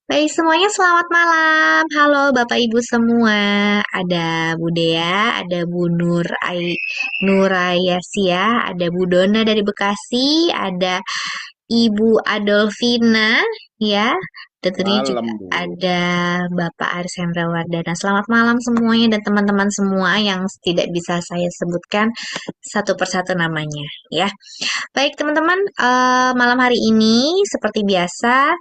Baik semuanya selamat malam. Halo Bapak Ibu semua. Ada Bu Dea, ada Bu Nurayasia, ada Bu Dona dari Bekasi, ada Ibu Adolfina ya. Dan tentunya juga Malam, Bu. ada Bapak Aris Hendrawardana. Selamat malam semuanya dan teman-teman semua yang tidak bisa saya sebutkan satu persatu namanya ya. Baik teman-teman, malam hari ini seperti biasa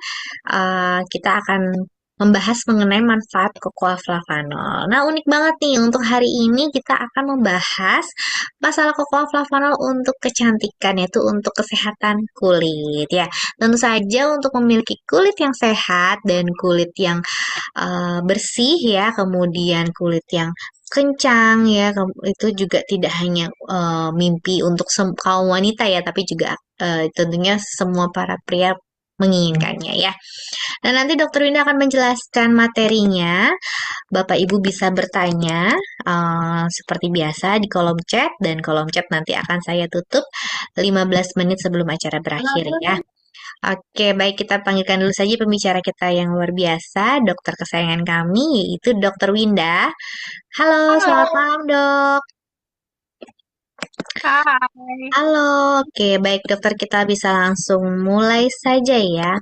kita akan membahas mengenai manfaat cocoa flavanol. Nah, unik banget nih untuk hari ini kita akan membahas masalah cocoa flavanol untuk kecantikan, yaitu untuk kesehatan kulit ya. Tentu saja untuk memiliki kulit yang sehat dan kulit yang bersih ya, kemudian kulit yang kencang ya, itu juga tidak hanya mimpi untuk kaum wanita ya, tapi juga tentunya semua para pria menginginkannya ya. Dan nanti Dokter Winda akan menjelaskan materinya. Bapak Ibu bisa bertanya seperti biasa di kolom chat dan kolom chat nanti akan saya tutup 15 menit sebelum acara berakhir ya. Oke, baik kita panggilkan dulu saja pembicara kita yang luar biasa, dokter kesayangan kami, yaitu Dokter Winda. Halo, selamat Halo. malam dok. Hai. Halo, oke baik dokter kita bisa langsung mulai saja ya.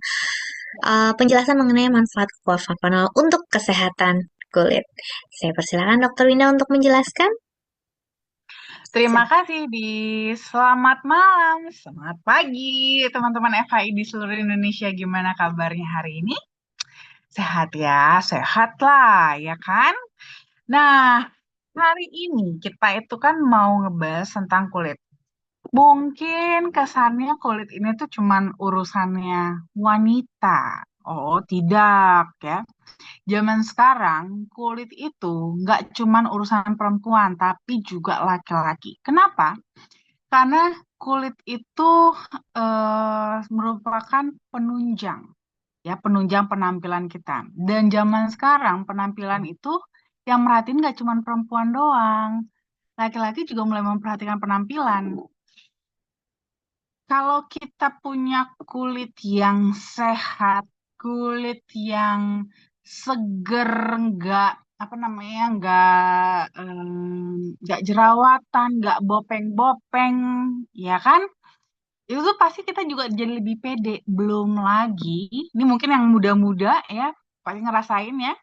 Penjelasan mengenai manfaat kuah Flavanol untuk kesehatan kulit. Saya persilakan Dokter Winda untuk menjelaskan. Terima kasih di selamat malam, selamat pagi teman-teman FHI di seluruh Indonesia. Gimana kabarnya hari ini? Sehat ya, sehat lah ya kan? Nah, hari ini kita itu kan mau ngebahas tentang kulit. Mungkin kesannya kulit ini tuh cuman urusannya wanita. Oh, tidak ya. Zaman sekarang, kulit itu nggak cuman urusan perempuan, tapi juga laki-laki. Kenapa? Karena kulit itu merupakan penunjang, ya, penunjang penampilan kita. Dan zaman sekarang, penampilan itu yang merhatiin nggak cuman perempuan doang. Laki-laki juga mulai memperhatikan penampilan. Kalau kita punya kulit yang sehat, kulit yang seger, nggak apa namanya, nggak jerawatan, nggak bopeng-bopeng, ya kan? Itu tuh pasti kita juga jadi lebih pede. Belum lagi, ini mungkin yang muda-muda ya, pasti ngerasain ya,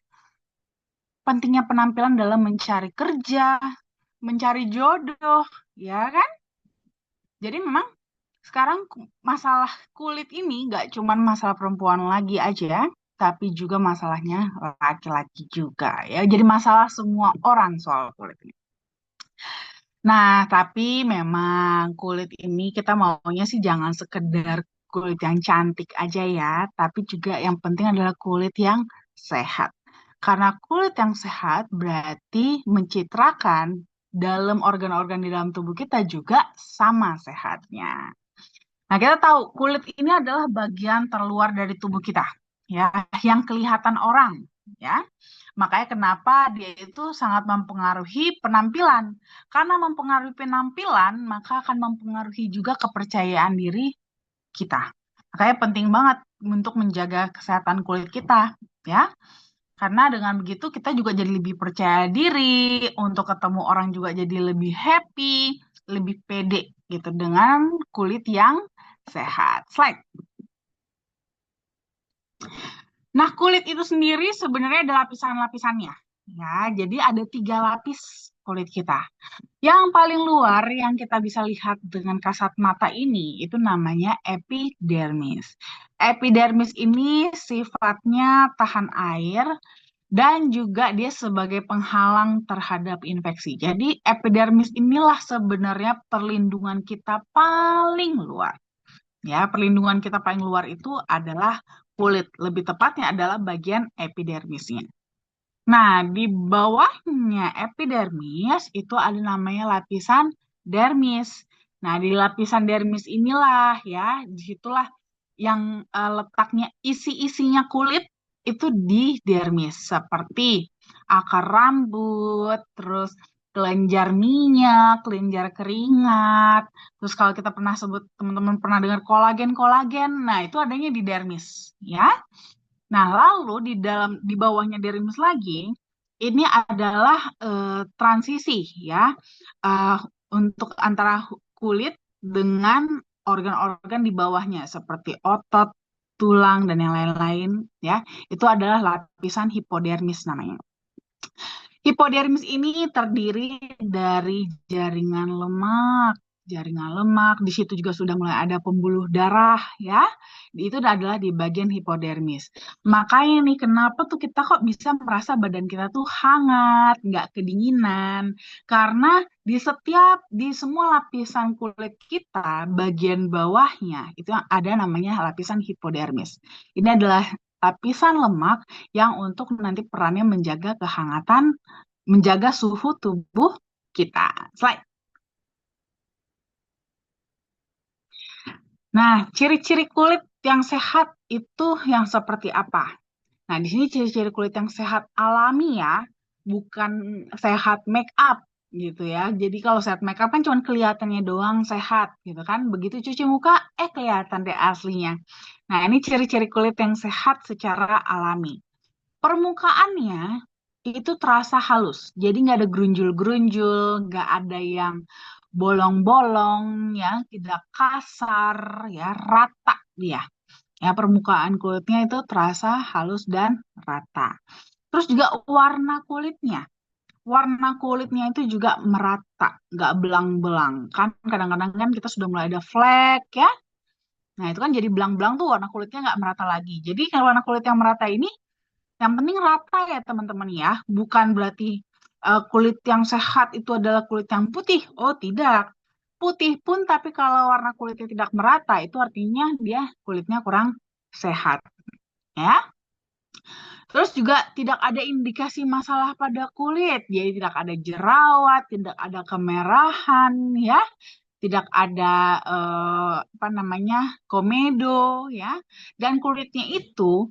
pentingnya penampilan dalam mencari kerja, mencari jodoh, ya kan? Jadi memang sekarang masalah kulit ini nggak cuman masalah perempuan lagi aja, tapi juga masalahnya laki-laki juga ya. Jadi masalah semua orang soal kulit ini. Nah, tapi memang kulit ini kita maunya sih jangan sekedar kulit yang cantik aja ya, tapi juga yang penting adalah kulit yang sehat. Karena kulit yang sehat berarti mencitrakan dalam organ-organ di dalam tubuh kita juga sama sehatnya. Nah, kita tahu kulit ini adalah bagian terluar dari tubuh kita, ya, yang kelihatan orang, ya. Makanya kenapa dia itu sangat mempengaruhi penampilan. Karena mempengaruhi penampilan, maka akan mempengaruhi juga kepercayaan diri kita. Makanya penting banget untuk menjaga kesehatan kulit kita, ya. Karena dengan begitu kita juga jadi lebih percaya diri, untuk ketemu orang juga jadi lebih happy, lebih pede gitu dengan kulit yang sehat. Slide. Nah, kulit itu sendiri sebenarnya ada lapisan-lapisannya. Ya, jadi ada 3 lapis kulit kita. Yang paling luar yang kita bisa lihat dengan kasat mata ini itu namanya epidermis. Epidermis ini sifatnya tahan air dan juga dia sebagai penghalang terhadap infeksi. Jadi epidermis inilah sebenarnya perlindungan kita paling luar. Ya, perlindungan kita paling luar itu adalah kulit. Lebih tepatnya adalah bagian epidermisnya. Nah, di bawahnya epidermis itu ada namanya lapisan dermis. Nah, di lapisan dermis inilah ya, disitulah yang letaknya isi-isinya kulit itu di dermis. Seperti akar rambut, terus kelenjar minyak, kelenjar keringat. Terus kalau kita pernah sebut, teman-teman pernah dengar kolagen-kolagen, nah itu adanya di dermis, ya. Nah, lalu di bawahnya dermis lagi, ini adalah transisi ya, eh, untuk antara kulit dengan organ-organ di bawahnya seperti otot, tulang dan yang lain-lain ya. Itu adalah lapisan hipodermis namanya. Hipodermis ini terdiri dari jaringan lemak. Jaringan lemak, di situ juga sudah mulai ada pembuluh darah ya. Itu adalah di bagian hipodermis. Makanya nih kenapa tuh kita kok bisa merasa badan kita tuh hangat, nggak kedinginan. Karena di semua lapisan kulit kita, bagian bawahnya itu ada namanya lapisan hipodermis. Ini adalah lapisan lemak yang untuk nanti perannya menjaga kehangatan, menjaga suhu tubuh kita. Slide. Nah, ciri-ciri kulit yang sehat itu yang seperti apa? Nah, di sini ciri-ciri kulit yang sehat alami ya, bukan sehat make up gitu ya. Jadi kalau sehat make up kan cuma kelihatannya doang sehat gitu kan. Begitu cuci muka, kelihatan deh aslinya. Nah, ini ciri-ciri kulit yang sehat secara alami. Permukaannya itu terasa halus. Jadi nggak ada gerunjul-gerunjul, nggak ada yang bolong-bolong, ya, tidak kasar, ya, rata dia. Ya, permukaan kulitnya itu terasa halus dan rata. Terus juga warna kulitnya. Warna kulitnya itu juga merata, nggak belang-belang. Kan kadang-kadang kan kita sudah mulai ada flek ya. Nah, itu kan jadi belang-belang tuh warna kulitnya nggak merata lagi. Jadi kalau warna kulit yang merata ini yang penting rata ya teman-teman ya, bukan berarti kulit yang sehat itu adalah kulit yang putih. Oh tidak, putih pun tapi kalau warna kulitnya tidak merata itu artinya dia kulitnya kurang sehat ya. Terus juga tidak ada indikasi masalah pada kulit, jadi tidak ada jerawat, tidak ada kemerahan ya, tidak ada apa namanya komedo ya, dan kulitnya itu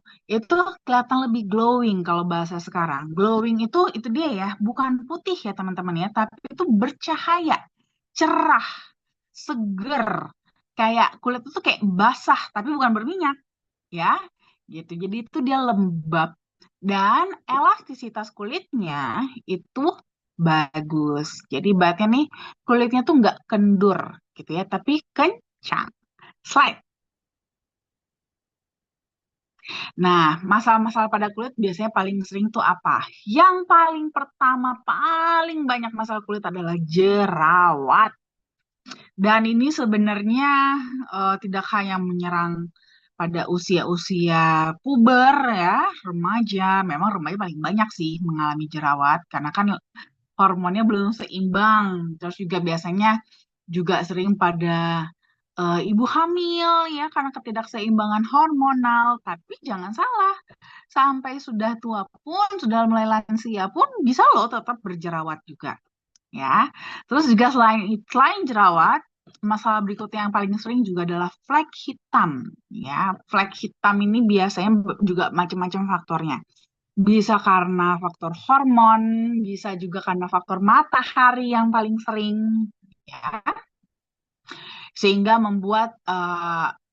kelihatan lebih glowing kalau bahasa sekarang. Glowing itu dia ya, bukan putih ya teman-teman ya, tapi itu bercahaya, cerah, seger, kayak kulit itu kayak basah tapi bukan berminyak ya, gitu. Jadi itu dia lembab dan elastisitas kulitnya itu bagus. Jadi ibaratnya nih kulitnya tuh nggak kendur gitu ya, tapi kencang. Slide. Nah, masalah-masalah pada kulit biasanya paling sering tuh apa? Yang paling pertama, paling banyak masalah kulit adalah jerawat. Dan ini sebenarnya tidak hanya menyerang pada usia-usia puber ya, remaja. Memang remaja paling banyak sih mengalami jerawat karena kan hormonnya belum seimbang. Terus juga biasanya juga sering pada ibu hamil ya karena ketidakseimbangan hormonal. Tapi jangan salah, sampai sudah tua pun, sudah mulai lansia pun bisa loh tetap berjerawat juga ya. Terus juga selain jerawat, masalah berikutnya yang paling sering juga adalah flek hitam ya. Flek hitam ini biasanya juga macam-macam faktornya. Bisa karena faktor hormon, bisa juga karena faktor matahari yang paling sering ya, sehingga membuat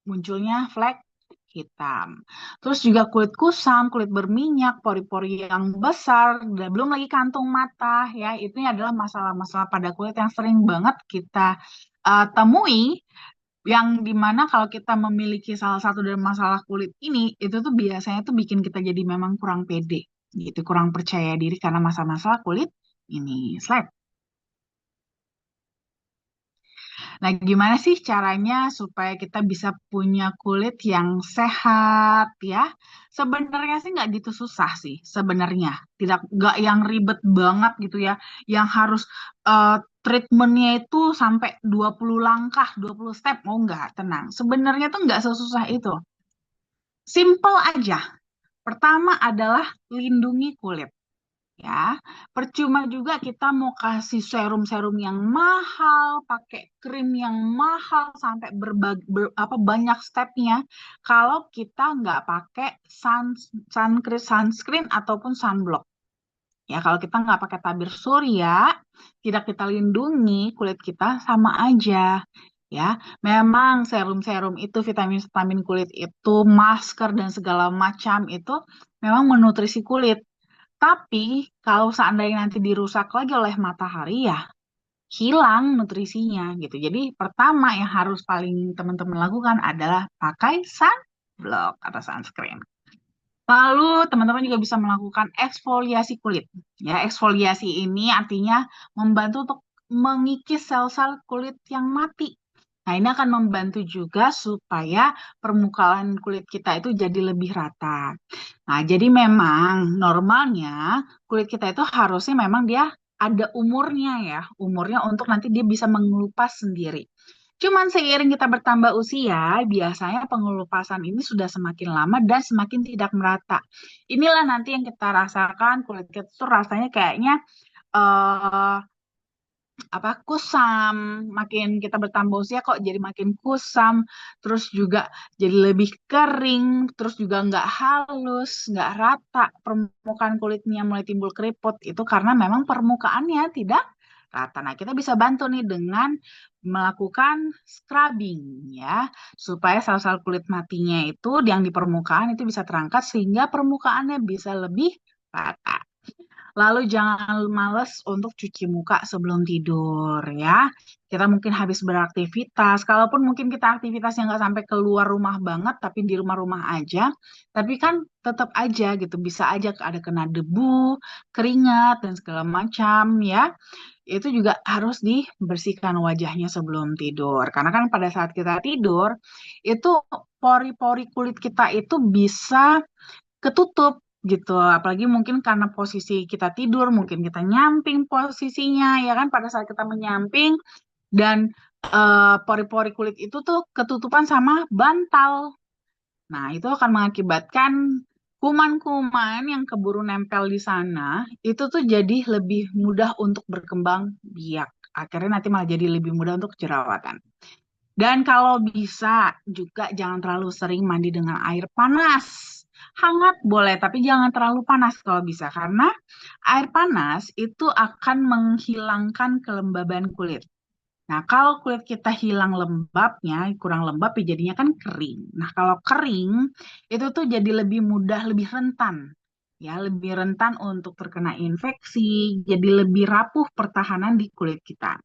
munculnya flek hitam. Terus juga kulit kusam, kulit berminyak, pori-pori yang besar, dan belum lagi kantung mata ya. Itu adalah masalah-masalah pada kulit yang sering banget kita temui, yang dimana kalau kita memiliki salah satu dari masalah kulit ini, itu tuh biasanya tuh bikin kita jadi memang kurang pede gitu, kurang percaya diri karena masalah-masalah kulit ini. Slide. Nah, gimana sih caranya supaya kita bisa punya kulit yang sehat ya? Sebenarnya sih nggak gitu susah sih sebenarnya. Nggak yang ribet banget gitu ya. Yang harus eh, treatmentnya itu sampai 20 langkah, 20 step. Oh nggak, tenang. Sebenarnya tuh nggak sesusah itu. Simple aja. Pertama adalah lindungi kulit. Ya, percuma juga kita mau kasih serum-serum yang mahal, pakai krim yang mahal sampai banyak stepnya. Kalau kita nggak pakai sunscreen ataupun sunblock. Ya, kalau kita nggak pakai tabir surya, tidak kita lindungi kulit kita sama aja. ya. Memang serum-serum itu, vitamin-vitamin kulit itu, masker dan segala macam itu memang menutrisi kulit. Tapi kalau seandainya nanti dirusak lagi oleh matahari ya hilang nutrisinya gitu. Jadi pertama yang harus paling teman-teman lakukan adalah pakai sunblock atau sunscreen. Lalu teman-teman juga bisa melakukan eksfoliasi kulit. Ya, eksfoliasi ini artinya membantu untuk mengikis sel-sel kulit yang mati. Nah, ini akan membantu juga supaya permukaan kulit kita itu jadi lebih rata. Nah, jadi memang normalnya kulit kita itu harusnya memang dia ada umurnya ya, umurnya untuk nanti dia bisa mengelupas sendiri. Cuman seiring kita bertambah usia, biasanya pengelupasan ini sudah semakin lama dan semakin tidak merata. Inilah nanti yang kita rasakan, kulit kita tuh rasanya kayaknya eh kusam. Makin kita bertambah usia kok jadi makin kusam, terus juga jadi lebih kering, terus juga nggak halus, nggak rata, permukaan kulitnya mulai timbul keriput. Itu karena memang permukaannya tidak rata. Nah, kita bisa bantu nih dengan melakukan scrubbing ya, supaya sel-sel kulit matinya itu yang di permukaan itu bisa terangkat sehingga permukaannya bisa lebih rata. Lalu jangan males untuk cuci muka sebelum tidur ya. Kita mungkin habis beraktivitas, kalaupun mungkin kita aktivitasnya nggak sampai keluar rumah banget, tapi di rumah-rumah aja, tapi kan tetap aja gitu, bisa aja ada kena debu, keringat, dan segala macam ya. Itu juga harus dibersihkan wajahnya sebelum tidur. Karena kan pada saat kita tidur, itu pori-pori kulit kita itu bisa ketutup gitu. Apalagi mungkin karena posisi kita tidur, mungkin kita nyamping posisinya, ya kan pada saat kita menyamping dan pori-pori kulit itu tuh ketutupan sama bantal. Nah, itu akan mengakibatkan kuman-kuman yang keburu nempel di sana, itu tuh jadi lebih mudah untuk berkembang biak. Akhirnya nanti malah jadi lebih mudah untuk jerawatan. Dan kalau bisa juga jangan terlalu sering mandi dengan air panas. Hangat boleh, tapi jangan terlalu panas kalau bisa. Karena air panas itu akan menghilangkan kelembaban kulit. Nah, kalau kulit kita hilang lembabnya, kurang lembab ya jadinya kan kering. Nah, kalau kering itu tuh jadi lebih mudah, lebih rentan. Ya, lebih rentan untuk terkena infeksi, jadi lebih rapuh pertahanan di kulit kita.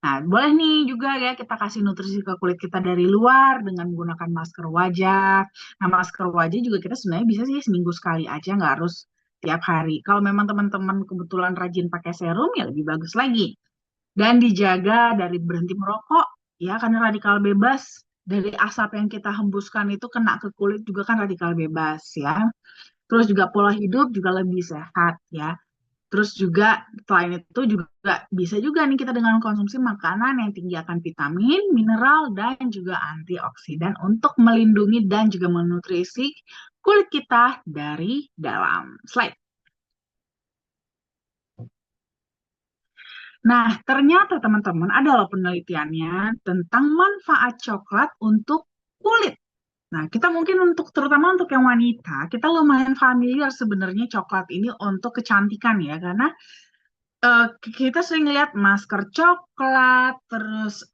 Nah, boleh nih juga ya kita kasih nutrisi ke kulit kita dari luar dengan menggunakan masker wajah. Nah, masker wajah juga kita sebenarnya bisa sih seminggu sekali aja, nggak harus tiap hari. Kalau memang teman-teman kebetulan rajin pakai serum, ya lebih bagus lagi. Dan dijaga dari berhenti merokok, ya karena radikal bebas dari asap yang kita hembuskan itu kena ke kulit juga kan radikal bebas ya. Terus juga pola hidup juga lebih sehat ya. Terus juga selain itu juga bisa juga nih kita dengan konsumsi makanan yang tinggi akan vitamin, mineral, dan juga antioksidan untuk melindungi dan juga menutrisi kulit kita dari dalam. Slide. Nah, ternyata teman-teman ada loh penelitiannya tentang manfaat coklat untuk kulit. Nah, kita mungkin untuk terutama untuk yang wanita, kita lumayan familiar sebenarnya coklat ini untuk kecantikan ya, karena eh, kita sering lihat masker coklat, terus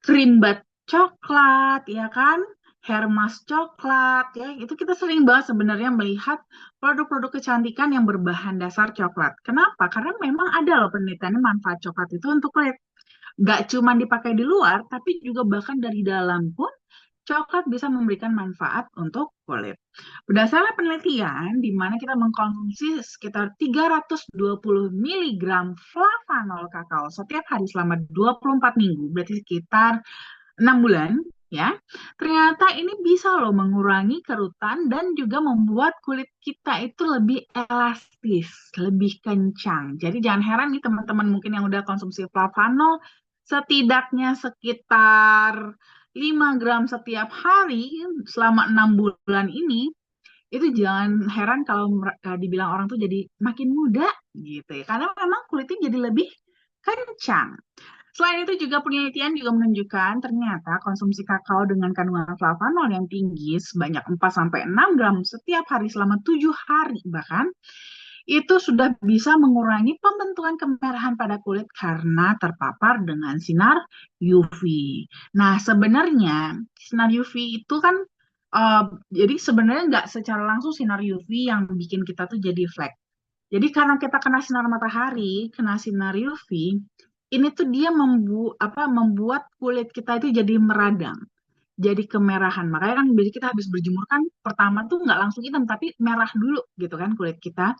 krim bat coklat, ya kan? Hair mask coklat, ya. Itu kita sering banget sebenarnya melihat produk-produk kecantikan yang berbahan dasar coklat. Kenapa? Karena memang ada loh penelitian manfaat coklat itu untuk kulit. Nggak cuma dipakai di luar, tapi juga bahkan dari dalam pun coklat bisa memberikan manfaat untuk kulit. Berdasarkan penelitian, di mana kita mengkonsumsi sekitar 320 miligram flavanol kakao setiap hari selama 24 minggu, berarti sekitar 6 bulan, ya. Ternyata ini bisa loh mengurangi kerutan dan juga membuat kulit kita itu lebih elastis, lebih kencang. Jadi jangan heran nih teman-teman mungkin yang udah konsumsi flavanol, setidaknya sekitar 5 gram setiap hari selama 6 bulan ini, itu jangan heran kalau dibilang orang tuh jadi makin muda gitu ya. Karena memang kulitnya jadi lebih kencang. Selain itu juga penelitian juga menunjukkan ternyata konsumsi kakao dengan kandungan flavanol yang tinggi sebanyak 4 sampai 6 gram setiap hari selama 7 hari bahkan itu sudah bisa mengurangi pembentukan kemerahan pada kulit karena terpapar dengan sinar UV. Nah, sebenarnya sinar UV itu kan eh, jadi sebenarnya nggak secara langsung sinar UV yang bikin kita tuh jadi flek. Jadi karena kita kena sinar matahari, kena sinar UV, ini tuh dia membuat kulit kita itu jadi meradang, jadi kemerahan. Makanya kan biasanya kita habis berjemur kan pertama tuh nggak langsung hitam tapi merah dulu gitu kan kulit kita.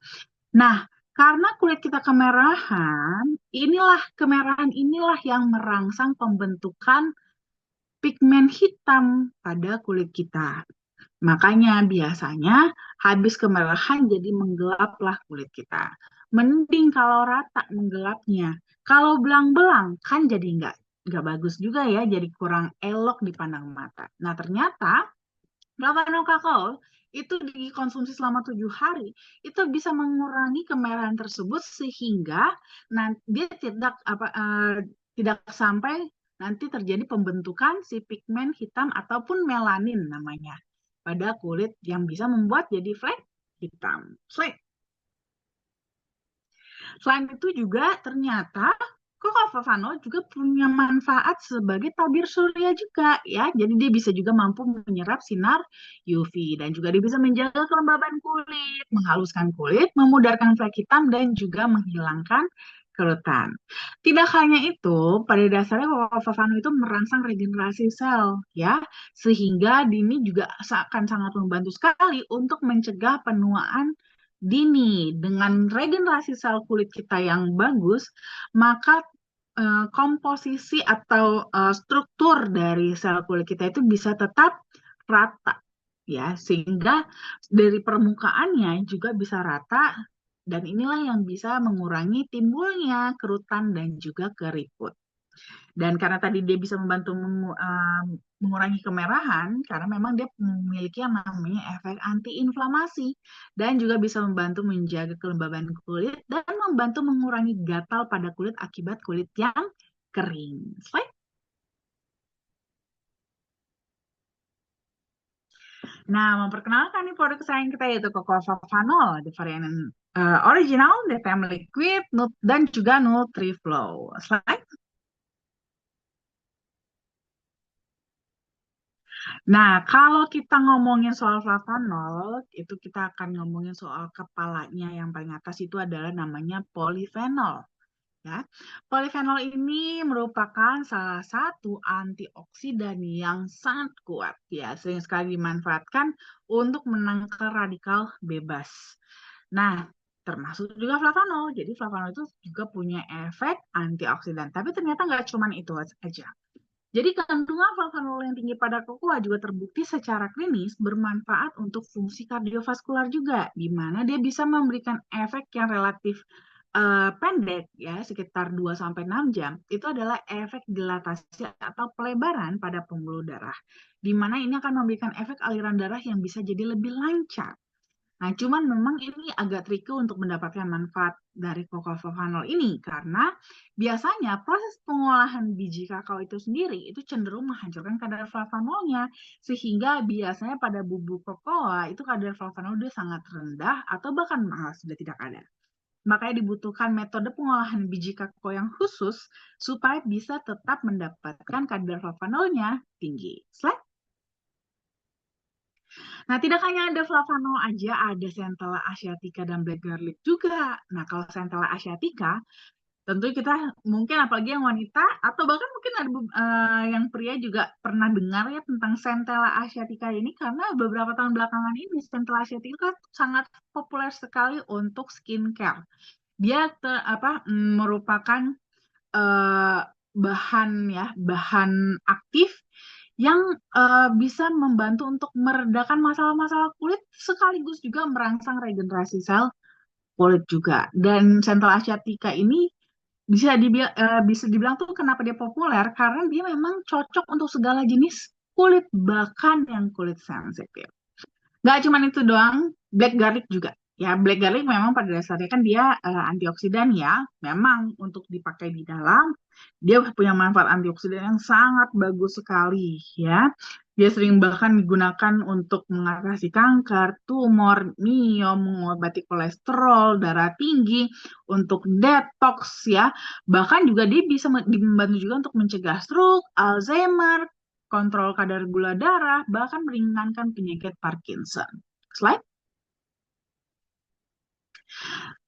Nah, karena kulit kita kemerahan inilah yang merangsang pembentukan pigmen hitam pada kulit kita. Makanya biasanya habis kemerahan jadi menggelaplah kulit kita. Mending kalau rata menggelapnya. Kalau belang-belang kan jadi nggak bagus juga ya, jadi kurang elok dipandang mata. Nah ternyata Flavanol kakao itu dikonsumsi selama 7 hari itu bisa mengurangi kemerahan tersebut sehingga nanti dia tidak sampai nanti terjadi pembentukan si pigmen hitam ataupun melanin namanya pada kulit yang bisa membuat jadi flek hitam. Selain itu juga ternyata Ketoconazole juga punya manfaat sebagai tabir surya juga ya. Jadi dia bisa juga mampu menyerap sinar UV dan juga dia bisa menjaga kelembaban kulit, menghaluskan kulit, memudarkan flek hitam dan juga menghilangkan kerutan. Tidak hanya itu, pada dasarnya Ketoconazole itu merangsang regenerasi sel ya, sehingga ini juga akan sangat membantu sekali untuk mencegah penuaan dini. Dengan regenerasi sel kulit kita yang bagus, maka komposisi atau struktur dari sel kulit kita itu bisa tetap rata ya, sehingga dari permukaannya juga bisa rata dan inilah yang bisa mengurangi timbulnya kerutan dan juga keriput. Dan karena tadi dia bisa membantu mengurangi kemerahan, karena memang dia memiliki yang namanya efek antiinflamasi dan juga bisa membantu menjaga kelembaban kulit dan membantu mengurangi gatal pada kulit akibat kulit yang kering. Slide. Nah, memperkenalkan nih produk kesayangan kita yaitu Cocoa Vanol, the varian original, the family liquid, dan juga NutriFlow. Slide. Nah, kalau kita ngomongin soal flavanol, itu kita akan ngomongin soal kepalanya yang paling atas itu adalah namanya polifenol. Ya, polifenol ini merupakan salah satu antioksidan yang sangat kuat, ya, sering sekali dimanfaatkan untuk menangkal radikal bebas. Nah, termasuk juga flavanol. Jadi flavanol itu juga punya efek antioksidan. Tapi ternyata nggak cuma itu aja. Jadi kandungan flavanol yang tinggi pada kokoa juga terbukti secara klinis bermanfaat untuk fungsi kardiovaskular juga, di mana dia bisa memberikan efek yang relatif pendek ya, sekitar 2 sampai 6 jam. Itu adalah efek dilatasi atau pelebaran pada pembuluh darah, di mana ini akan memberikan efek aliran darah yang bisa jadi lebih lancar. Nah, cuman memang ini agak tricky untuk mendapatkan manfaat dari ketoconazole ini karena biasanya proses pengolahan biji kakao itu sendiri itu cenderung menghancurkan kadar flavanolnya sehingga biasanya pada bubuk kokoa itu kadar flavanol dia sangat rendah atau bahkan malah sudah tidak ada. Makanya dibutuhkan metode pengolahan biji kakao yang khusus supaya bisa tetap mendapatkan kadar flavanolnya tinggi. Slide. Nah, tidak hanya ada flavanol aja, ada Centella asiatica dan black garlic juga. Nah, kalau Centella asiatica, tentu kita mungkin apalagi yang wanita atau bahkan mungkin ada yang pria juga pernah dengar ya tentang Centella asiatica ini karena beberapa tahun belakangan ini Centella asiatica sangat populer sekali untuk skincare. Dia merupakan eh, bahan aktif yang bisa membantu untuk meredakan masalah-masalah kulit sekaligus juga merangsang regenerasi sel kulit juga. Dan Central Asiatica ini bisa dibilang tuh kenapa dia populer karena dia memang cocok untuk segala jenis kulit bahkan yang kulit sensitif. Gak cuma itu doang, black garlic juga. Ya, black garlic memang pada dasarnya kan dia antioksidan ya. Memang untuk dipakai di dalam, dia punya manfaat antioksidan yang sangat bagus sekali ya. Dia sering bahkan digunakan untuk mengatasi kanker, tumor, miom, mengobati kolesterol, darah tinggi, untuk detox ya. Bahkan juga dia bisa membantu juga untuk mencegah stroke, Alzheimer, kontrol kadar gula darah, bahkan meringankan penyakit Parkinson. Slide.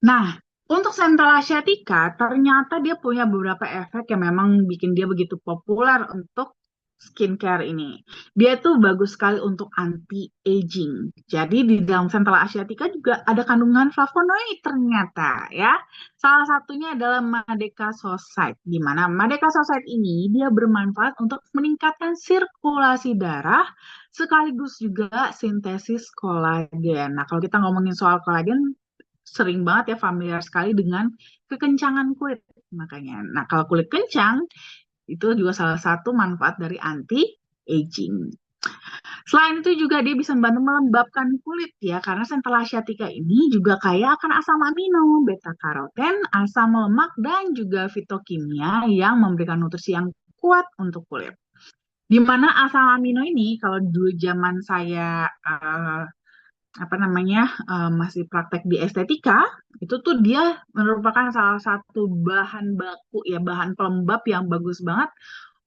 Nah, untuk Central Asiatica, ternyata dia punya beberapa efek yang memang bikin dia begitu populer untuk skincare ini. Dia tuh bagus sekali untuk anti-aging. Jadi di dalam Central Asiatica juga ada kandungan flavonoid ternyata ya. Salah satunya adalah Madecassoside, di mana Madecassoside ini dia bermanfaat untuk meningkatkan sirkulasi darah sekaligus juga sintesis kolagen. Nah, kalau kita ngomongin soal kolagen, sering banget ya familiar sekali dengan kekencangan kulit makanya. Nah, kalau kulit kencang itu juga salah satu manfaat dari anti-aging. Selain itu juga dia bisa membantu melembabkan kulit ya, karena Centella asiatica ini juga kaya akan asam amino, beta karoten, asam lemak, dan juga fitokimia yang memberikan nutrisi yang kuat untuk kulit. Di mana asam amino ini kalau dulu zaman saya apa namanya masih praktek di estetika, itu tuh dia merupakan salah satu bahan baku ya, bahan pelembab yang bagus banget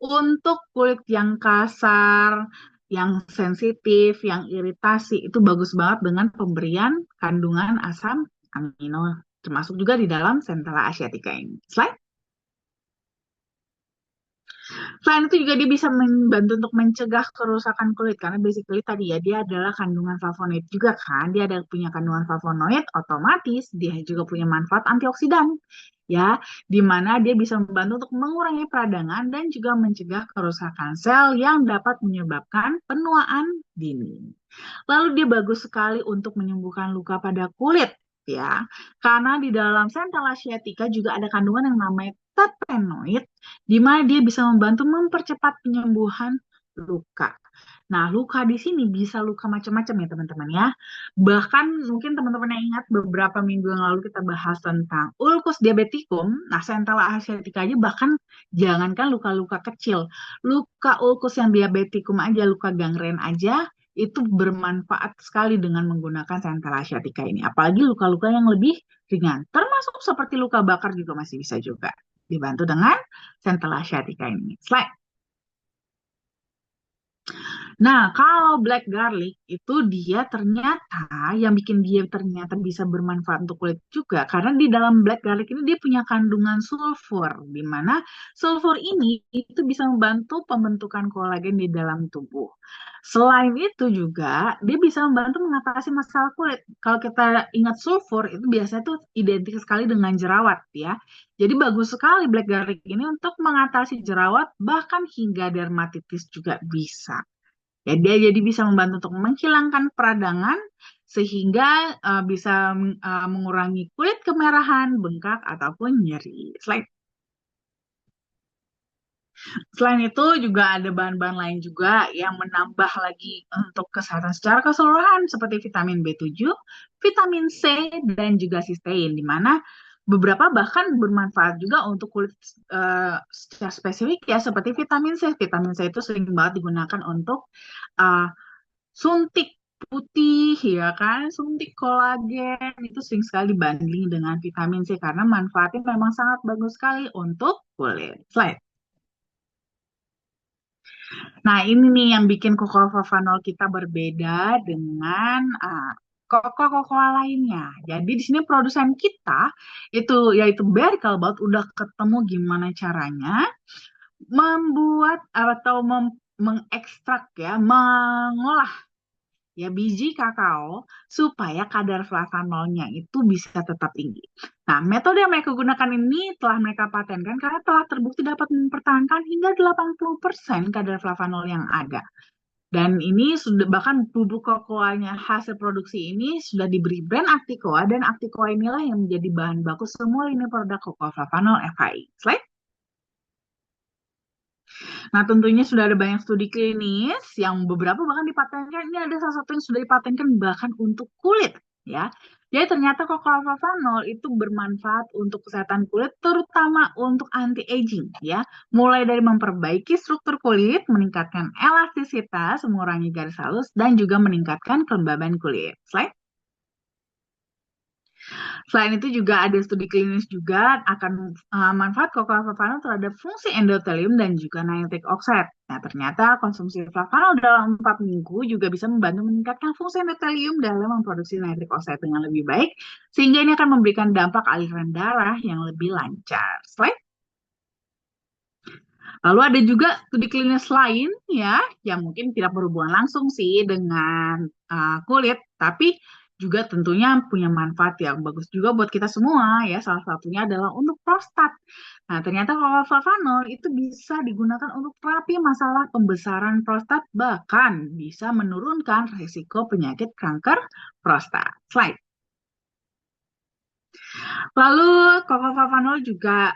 untuk kulit yang kasar, yang sensitif, yang iritasi. Itu bagus banget dengan pemberian kandungan asam amino, termasuk juga di dalam Centella asiatica ini. Slide. Selain itu juga dia bisa membantu untuk mencegah kerusakan kulit karena basically tadi ya dia adalah kandungan flavonoid juga kan. Dia ada punya kandungan flavonoid, otomatis dia juga punya manfaat antioksidan ya, di mana dia bisa membantu untuk mengurangi peradangan dan juga mencegah kerusakan sel yang dapat menyebabkan penuaan dini. Lalu dia bagus sekali untuk menyembuhkan luka pada kulit ya. Karena di dalam Centella asiatica juga ada kandungan yang namanya terpenoid, di mana dia bisa membantu mempercepat penyembuhan luka. Nah, luka di sini bisa luka macam-macam ya teman-teman ya. Bahkan mungkin teman-teman yang ingat beberapa minggu yang lalu kita bahas tentang ulcus diabeticum. Nah, Centella asiatica aja bahkan jangankan luka-luka kecil, luka ulcus yang diabeticum aja, luka gangren aja itu bermanfaat sekali dengan menggunakan Centella asiatica ini. Apalagi luka-luka yang lebih ringan, termasuk seperti luka bakar juga masih bisa juga dibantu dengan Centella asiatica ini. Slide. Nah, kalau black garlic itu dia ternyata yang bikin dia ternyata bisa bermanfaat untuk kulit juga karena di dalam black garlic ini dia punya kandungan sulfur di mana sulfur ini itu bisa membantu pembentukan kolagen di dalam tubuh. Selain itu juga dia bisa membantu mengatasi masalah kulit. Kalau kita ingat sulfur itu biasanya tuh identik sekali dengan jerawat ya. Jadi bagus sekali black garlic ini untuk mengatasi jerawat bahkan hingga dermatitis juga bisa. Ya, dia jadi bisa membantu untuk menghilangkan peradangan sehingga bisa mengurangi kulit kemerahan, bengkak ataupun nyeri. Selain itu juga ada bahan-bahan lain juga yang menambah lagi untuk kesehatan secara keseluruhan seperti vitamin B7, vitamin C, dan juga sistein, di mana beberapa bahkan bermanfaat juga untuk kulit secara spesifik ya seperti vitamin C. Vitamin C itu sering banget digunakan untuk uh, suntik putih ya kan, suntik kolagen itu sering sekali dibanding dengan vitamin C karena manfaatnya memang sangat bagus sekali untuk kulit. Slide. Nah, ini nih yang bikin Cocoa kita berbeda dengan Coca-Cola lainnya. Jadi di sini produsen kita itu yaitu Berry Callebaut udah ketemu gimana caranya membuat atau mengekstrak ya, mengolah ya biji kakao supaya kadar flavanolnya itu bisa tetap tinggi. Nah, metode yang mereka gunakan ini telah mereka patenkan karena telah terbukti dapat mempertahankan hingga 80% kadar flavanol yang ada. Dan ini sudah bahkan bubuk kokoanya hasil produksi ini sudah diberi brand Acticoa dan Acticoa inilah yang menjadi bahan baku semua lini produk Cocoa Flavanol FHI. Slide. Nah, tentunya sudah ada banyak studi klinis yang beberapa bahkan dipatenkan. Ini ada salah satu yang sudah dipatenkan bahkan untuk kulit, ya. Jadi ternyata kokalvavanol itu bermanfaat untuk kesehatan kulit, terutama untuk anti-aging ya. Mulai dari memperbaiki struktur kulit, meningkatkan elastisitas, mengurangi garis halus, dan juga meningkatkan kelembaban kulit. Selain itu juga ada studi klinis juga akan manfaat cocoa flavanol terhadap fungsi endotelium dan juga nitric oxide. Nah, ternyata konsumsi flavanol dalam 4 minggu juga bisa membantu meningkatkan fungsi endotelium dalam memproduksi nitric oxide dengan lebih baik, sehingga ini akan memberikan dampak aliran darah yang lebih lancar. Lalu ada juga studi klinis lain ya, yang mungkin tidak berhubungan langsung sih dengan kulit, tapi juga tentunya punya manfaat yang bagus juga buat kita semua ya. Salah satunya adalah untuk prostat. Nah, ternyata flavanol itu bisa digunakan untuk terapi masalah pembesaran prostat, bahkan bisa menurunkan risiko penyakit kanker prostat. Slide. Lalu Coco juga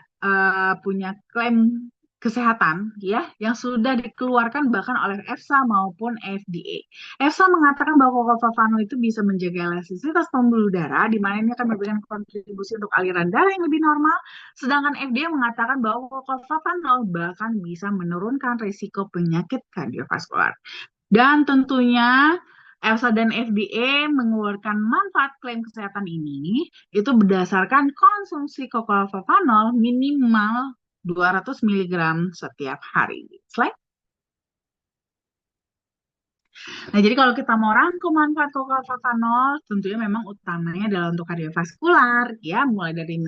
punya klaim kesehatan ya yang sudah dikeluarkan bahkan oleh EFSA maupun FDA. EFSA mengatakan bahwa Coco itu bisa menjaga elastisitas pembuluh darah di mana ini akan memberikan kontribusi untuk aliran darah yang lebih normal, sedangkan FDA mengatakan bahwa Coco bahkan bisa menurunkan risiko penyakit kardiovaskular. Dan tentunya EFSA dan FDA mengeluarkan manfaat klaim kesehatan ini itu berdasarkan konsumsi kokalvavanol minimal 200 mg setiap hari. Slide. Nah, jadi kalau kita mau rangkum manfaat kokalvavanol, tentunya memang utamanya adalah untuk kardiovaskular, ya, mulai dari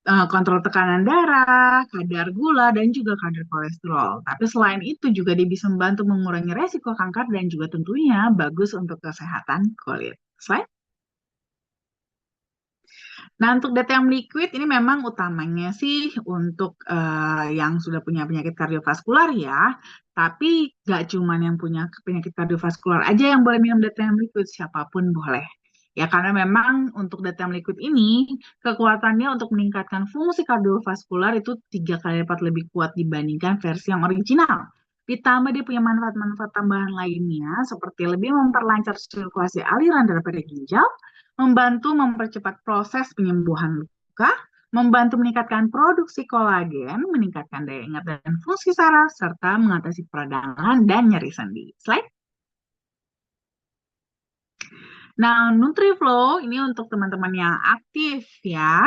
kontrol tekanan darah, kadar gula, dan juga kadar kolesterol. Tapi selain itu juga dia bisa membantu mengurangi resiko kanker dan juga tentunya bagus untuk kesehatan kulit. Slide. Nah, untuk DTM liquid ini memang utamanya sih untuk yang sudah punya penyakit kardiovaskular ya. Tapi gak cuman yang punya penyakit kardiovaskular aja yang boleh minum DTM liquid, siapapun boleh. Ya, karena memang untuk DTM liquid ini, kekuatannya untuk meningkatkan fungsi kardiovaskular itu 3 kali lipat lebih kuat dibandingkan versi yang original. Ditambah dia punya manfaat-manfaat tambahan lainnya, seperti lebih memperlancar sirkulasi aliran darah pada ginjal, membantu mempercepat proses penyembuhan luka, membantu meningkatkan produksi kolagen, meningkatkan daya ingat dan fungsi saraf, serta mengatasi peradangan dan nyeri sendi. Slide. Nah, NutriFlow ini untuk teman-teman yang aktif ya.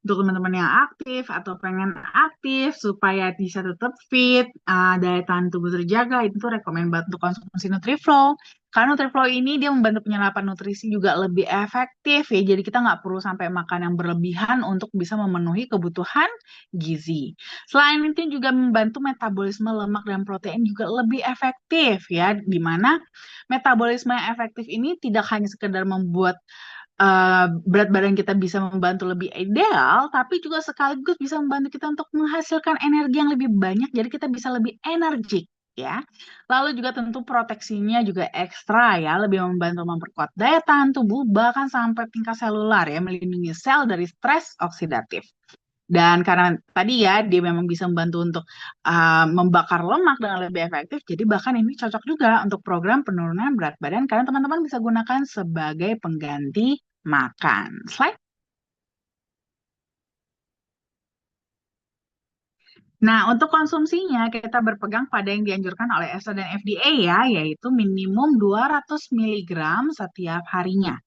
Untuk teman-teman yang aktif atau pengen aktif supaya bisa tetap fit, daya tahan tubuh terjaga, itu tuh rekomen banget untuk konsumsi NutriFlow. Karena NutriFlow ini dia membantu penyerapan nutrisi juga lebih efektif ya. Jadi kita nggak perlu sampai makan yang berlebihan untuk bisa memenuhi kebutuhan gizi. Selain itu juga membantu metabolisme lemak dan protein juga lebih efektif ya. Di mana metabolisme yang efektif ini tidak hanya sekedar membuat berat badan kita bisa membantu lebih ideal, tapi juga sekaligus bisa membantu kita untuk menghasilkan energi yang lebih banyak, jadi kita bisa lebih energik ya. Lalu juga tentu proteksinya juga ekstra ya, lebih membantu memperkuat daya tahan tubuh bahkan sampai tingkat selular ya, melindungi sel dari stres oksidatif. Dan karena tadi ya dia memang bisa membantu untuk membakar lemak dengan lebih efektif, jadi bahkan ini cocok juga untuk program penurunan berat badan karena teman-teman bisa gunakan sebagai pengganti makan. Slide. Nah, untuk konsumsinya kita berpegang pada yang dianjurkan oleh EFSA dan FDA ya, yaitu minimum 200 mg setiap harinya.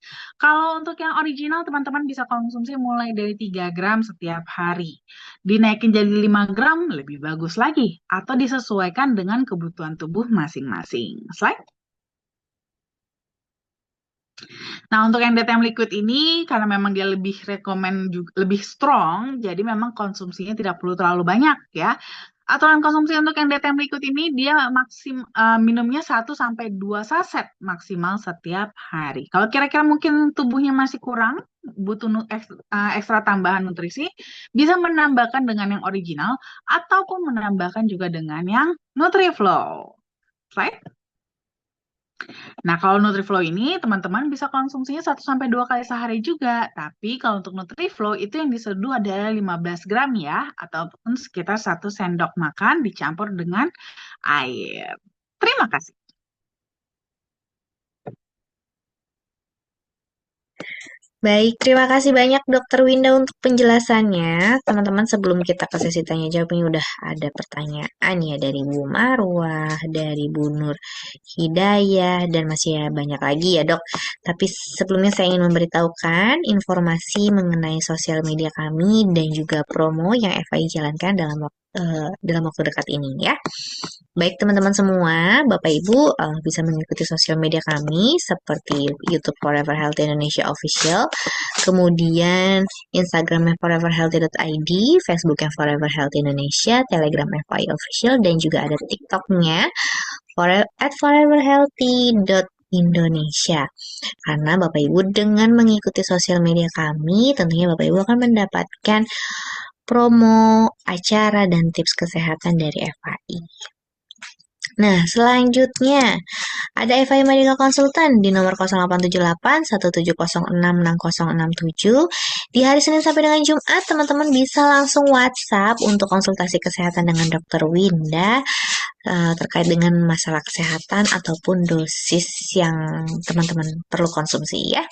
Kalau untuk yang original, teman-teman bisa konsumsi mulai dari 3 gram setiap hari. Dinaikin jadi 5 gram, lebih bagus lagi. Atau disesuaikan dengan kebutuhan tubuh masing-masing. Slide. Nah, untuk yang DTM liquid ini, karena memang dia lebih rekomen juga, lebih strong, jadi memang konsumsinya tidak perlu terlalu banyak ya. Aturan konsumsi untuk yang DTM liquid ini, dia minumnya 1 sampai 2 saset maksimal setiap hari. Kalau kira-kira mungkin tubuhnya masih kurang, butuh ekstra tambahan nutrisi, bisa menambahkan dengan yang original, ataupun menambahkan juga dengan yang NutriFlow. Right? Nah, kalau NutriFlow ini teman-teman bisa konsumsinya 1 sampai 2 kali sehari juga. Tapi kalau untuk NutriFlow itu yang diseduh adalah 15 gram ya, ataupun sekitar 1 sendok makan dicampur dengan air. Terima kasih. Baik, terima kasih banyak Dokter Winda untuk penjelasannya. Teman-teman, sebelum kita ke sesi tanya jawab ini udah ada pertanyaan ya dari Bu Marwah, dari Bu Nur Hidayah, dan masih ya banyak lagi ya dok. Tapi sebelumnya saya ingin memberitahukan informasi mengenai sosial media kami dan juga promo yang FAI jalankan dalam waktu dekat ini ya. Baik teman-teman semua, Bapak Ibu bisa mengikuti sosial media kami seperti YouTube Forever Healthy Indonesia Official, kemudian Instagramnya foreverhealthy.id, Facebooknya Forever Healthy Indonesia, Telegram FI Official, dan juga ada TikToknya @foreverhealthy.indonesia. Karena Bapak Ibu dengan mengikuti sosial media kami, tentunya Bapak Ibu akan mendapatkan promo, acara, dan tips kesehatan dari FAI. Nah, selanjutnya ada FI Medical Consultant di nomor 0878 1706 6067. Di hari Senin sampai dengan Jumat, teman-teman bisa langsung WhatsApp untuk konsultasi kesehatan dengan Dokter Winda terkait dengan masalah kesehatan ataupun dosis yang teman-teman perlu konsumsi ya.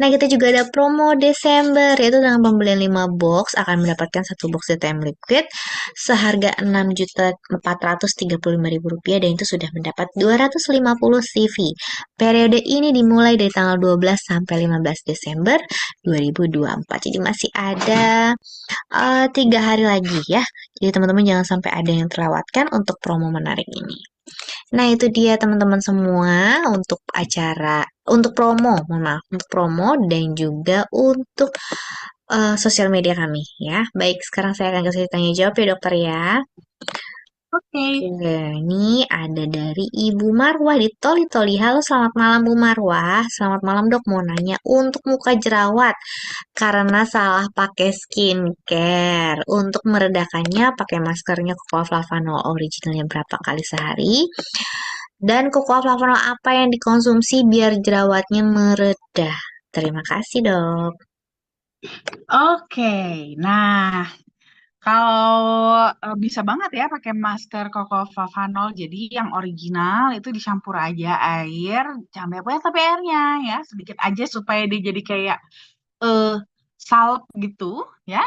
Nah, kita juga ada promo Desember, yaitu dengan pembelian 5 box akan mendapatkan satu box DTM Liquid seharga Rp6.435.000 dan itu sudah mendapat 250 CV. Periode ini dimulai dari tanggal 12 sampai 15 Desember 2024. Jadi masih ada 3 hari lagi ya. Jadi teman-teman jangan sampai ada yang terlewatkan untuk promo menarik ini. Nah, itu dia teman-teman semua untuk acara, untuk promo, mohon maaf, untuk promo dan juga untuk sosial media kami ya. Baik, sekarang saya akan kasih tanya jawab ya dokter ya. Oke. Oke, ini ada dari Ibu Marwah di Toli Toli. Halo, selamat malam Bu Marwah. Selamat malam dok, mau nanya untuk muka jerawat karena salah pakai skincare. Untuk meredakannya pakai maskernya Cocoa Flavanol originalnya berapa kali sehari? Dan Cocoa Flavanol apa yang dikonsumsi biar jerawatnya meredah? Terima kasih dok. Oke, nah kalau bisa banget ya pakai masker Koko Favanol. Jadi yang original itu dicampur aja air, jangan banyak tapi airnya ya sedikit aja supaya dia jadi kayak eh salep gitu ya,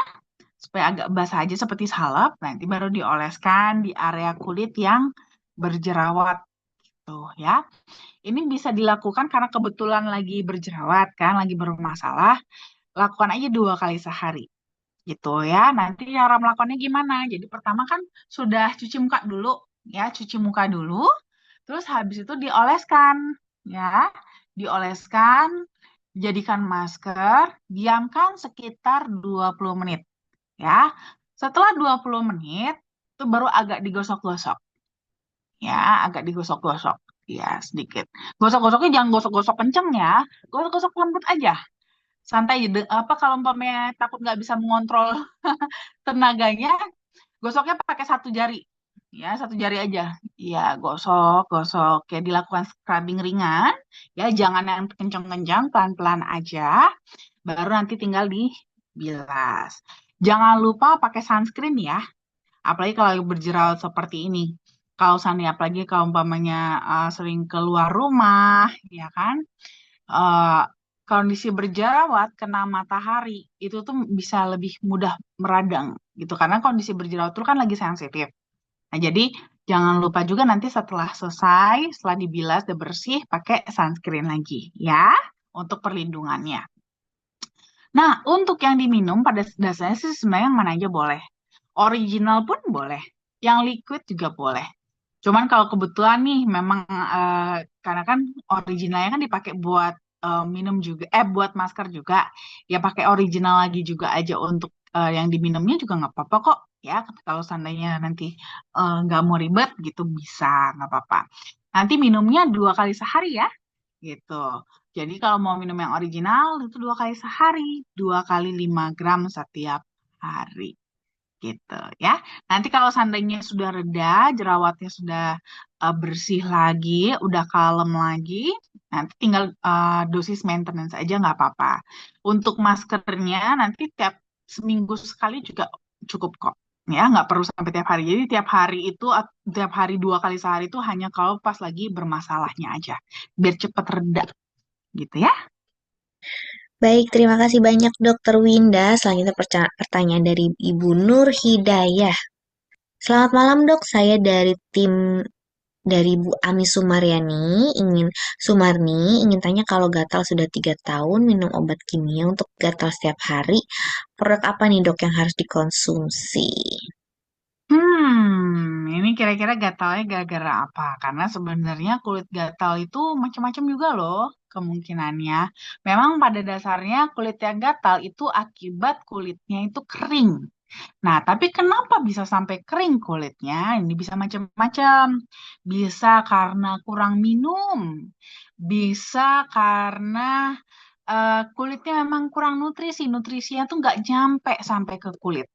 supaya agak basah aja seperti salep. Nanti baru dioleskan di area kulit yang berjerawat tuh ya. Ini bisa dilakukan karena kebetulan lagi berjerawat kan, lagi bermasalah. Lakukan aja 2 kali sehari gitu ya. Nanti cara melakukannya gimana? Jadi pertama kan sudah cuci muka dulu ya, cuci muka dulu. Terus habis itu dioleskan ya. Dioleskan, jadikan masker, diamkan sekitar 20 menit ya. Setelah 20 menit itu baru agak digosok-gosok ya, agak digosok-gosok ya sedikit. Gosok-gosoknya jangan gosok-gosok kenceng ya. Gosok-gosok lembut aja. Santai apa kalau umpamanya takut nggak bisa mengontrol tenaganya, gosoknya pakai satu jari. Ya, satu jari aja. Ya, gosok, gosok. Ya, dilakukan scrubbing ringan. Ya, jangan yang kencang-kencang, pelan-pelan aja. Baru nanti tinggal dibilas. Jangan lupa pakai sunscreen ya. Apalagi kalau berjerawat seperti ini. Kalau seandainya, apalagi kalau umpamanya sering keluar rumah, ya kan? eh, Kondisi berjerawat kena matahari itu tuh bisa lebih mudah meradang gitu karena kondisi berjerawat itu kan lagi sensitif. Nah, jadi jangan lupa juga nanti setelah selesai, setelah dibilas udah bersih, pakai sunscreen lagi ya untuk perlindungannya. Nah, untuk yang diminum pada dasarnya sih sebenarnya yang mana aja boleh. Original pun boleh, yang liquid juga boleh. Cuman kalau kebetulan nih memang karena kan originalnya kan dipakai buat minum juga, buat masker juga, ya pakai original lagi juga aja untuk yang diminumnya juga nggak apa-apa kok. Ya, kalau seandainya nanti nggak mau ribet gitu bisa, nggak apa-apa. Nanti minumnya 2 kali sehari ya, gitu. Jadi kalau mau minum yang original itu 2 kali sehari, 2 kali 5 gram setiap hari gitu ya. Nanti kalau seandainya sudah reda, jerawatnya sudah bersih lagi, udah kalem lagi, nanti tinggal dosis maintenance aja nggak apa-apa. Untuk maskernya nanti tiap seminggu sekali juga cukup kok. Ya, nggak perlu sampai tiap hari. Jadi tiap hari itu, tiap hari 2 kali sehari itu hanya kalau pas lagi bermasalahnya aja, biar cepat reda, gitu ya. Baik, terima kasih banyak Dokter Winda. Selanjutnya pertanyaan dari Ibu Nur Hidayah. Selamat malam dok, saya dari Bu Ami Sumarni ingin tanya kalau gatal sudah 3 tahun minum obat kimia untuk gatal setiap hari, produk apa nih dok yang harus dikonsumsi? Ini kira-kira gatalnya gara-gara apa? Karena sebenarnya kulit gatal itu macam-macam juga loh kemungkinannya. Memang pada dasarnya kulit yang gatal itu akibat kulitnya itu kering. Nah, tapi kenapa bisa sampai kering kulitnya? Ini bisa macam-macam. Bisa karena kurang minum, bisa karena kulitnya memang kurang nutrisi. Nutrisinya tuh nggak nyampe sampai ke kulit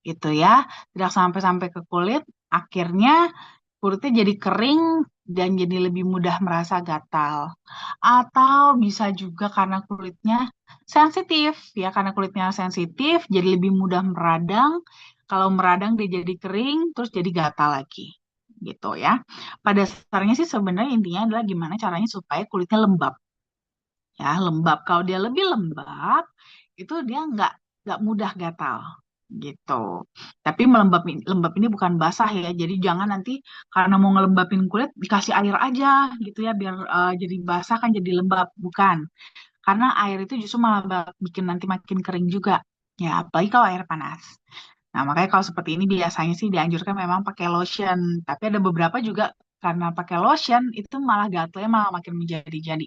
gitu ya, tidak sampai-sampai ke kulit, akhirnya kulitnya jadi kering dan jadi lebih mudah merasa gatal. Atau bisa juga karena kulitnya sensitif, ya karena kulitnya sensitif jadi lebih mudah meradang. Kalau meradang dia jadi kering, terus jadi gatal lagi. Gitu ya. Pada dasarnya sih sebenarnya intinya adalah gimana caranya supaya kulitnya lembab. Ya, lembab. Kalau dia lebih lembab, itu dia nggak mudah gatal gitu. Tapi lembab ini bukan basah ya. Jadi jangan nanti karena mau ngelembapin kulit dikasih air aja gitu ya biar jadi basah kan jadi lembab. Bukan. Karena air itu justru malah bikin nanti makin kering juga. Ya, apalagi kalau air panas. Nah, makanya kalau seperti ini biasanya sih dianjurkan memang pakai lotion. Tapi ada beberapa juga karena pakai lotion itu malah gatalnya malah makin menjadi-jadi.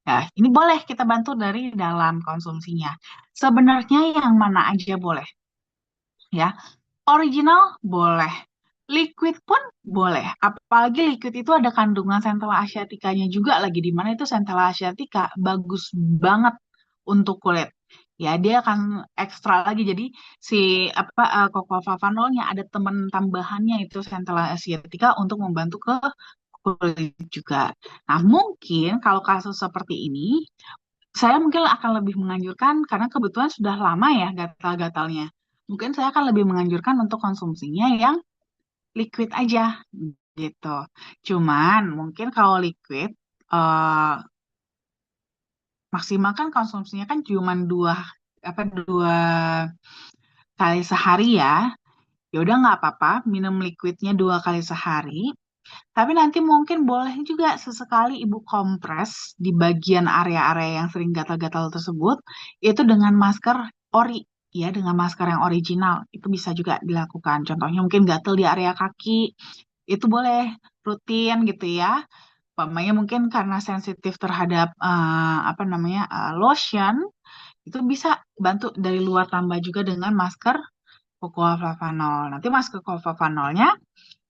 Nah, ini boleh kita bantu dari dalam konsumsinya. Sebenarnya yang mana aja boleh, ya. Original boleh, liquid pun boleh. Apalagi liquid itu ada kandungan centella asiaticanya juga lagi di mana itu centella asiatica bagus banget untuk kulit. Ya, dia akan ekstra lagi. Jadi si cocoa ada teman tambahannya itu centella asiatica untuk membantu ke kulit juga. Nah, mungkin kalau kasus seperti ini saya mungkin akan lebih menganjurkan karena kebetulan sudah lama ya gatal-gatalnya. Mungkin saya akan lebih menganjurkan untuk konsumsinya yang liquid aja gitu. Cuman mungkin kalau liquid eh, maksimal kan konsumsinya kan cuma dua kali sehari ya. Ya udah nggak apa-apa minum liquidnya 2 kali sehari. Tapi nanti mungkin boleh juga sesekali ibu kompres di bagian area-area yang sering gatal-gatal tersebut, itu dengan masker ori, ya dengan masker yang original. Itu bisa juga dilakukan. Contohnya mungkin gatal di area kaki, itu boleh rutin gitu ya. Umpamanya mungkin karena sensitif terhadap apa namanya lotion, itu bisa bantu dari luar tambah juga dengan masker Cocoa Flavanol. Nanti masker Cocoa Flavanolnya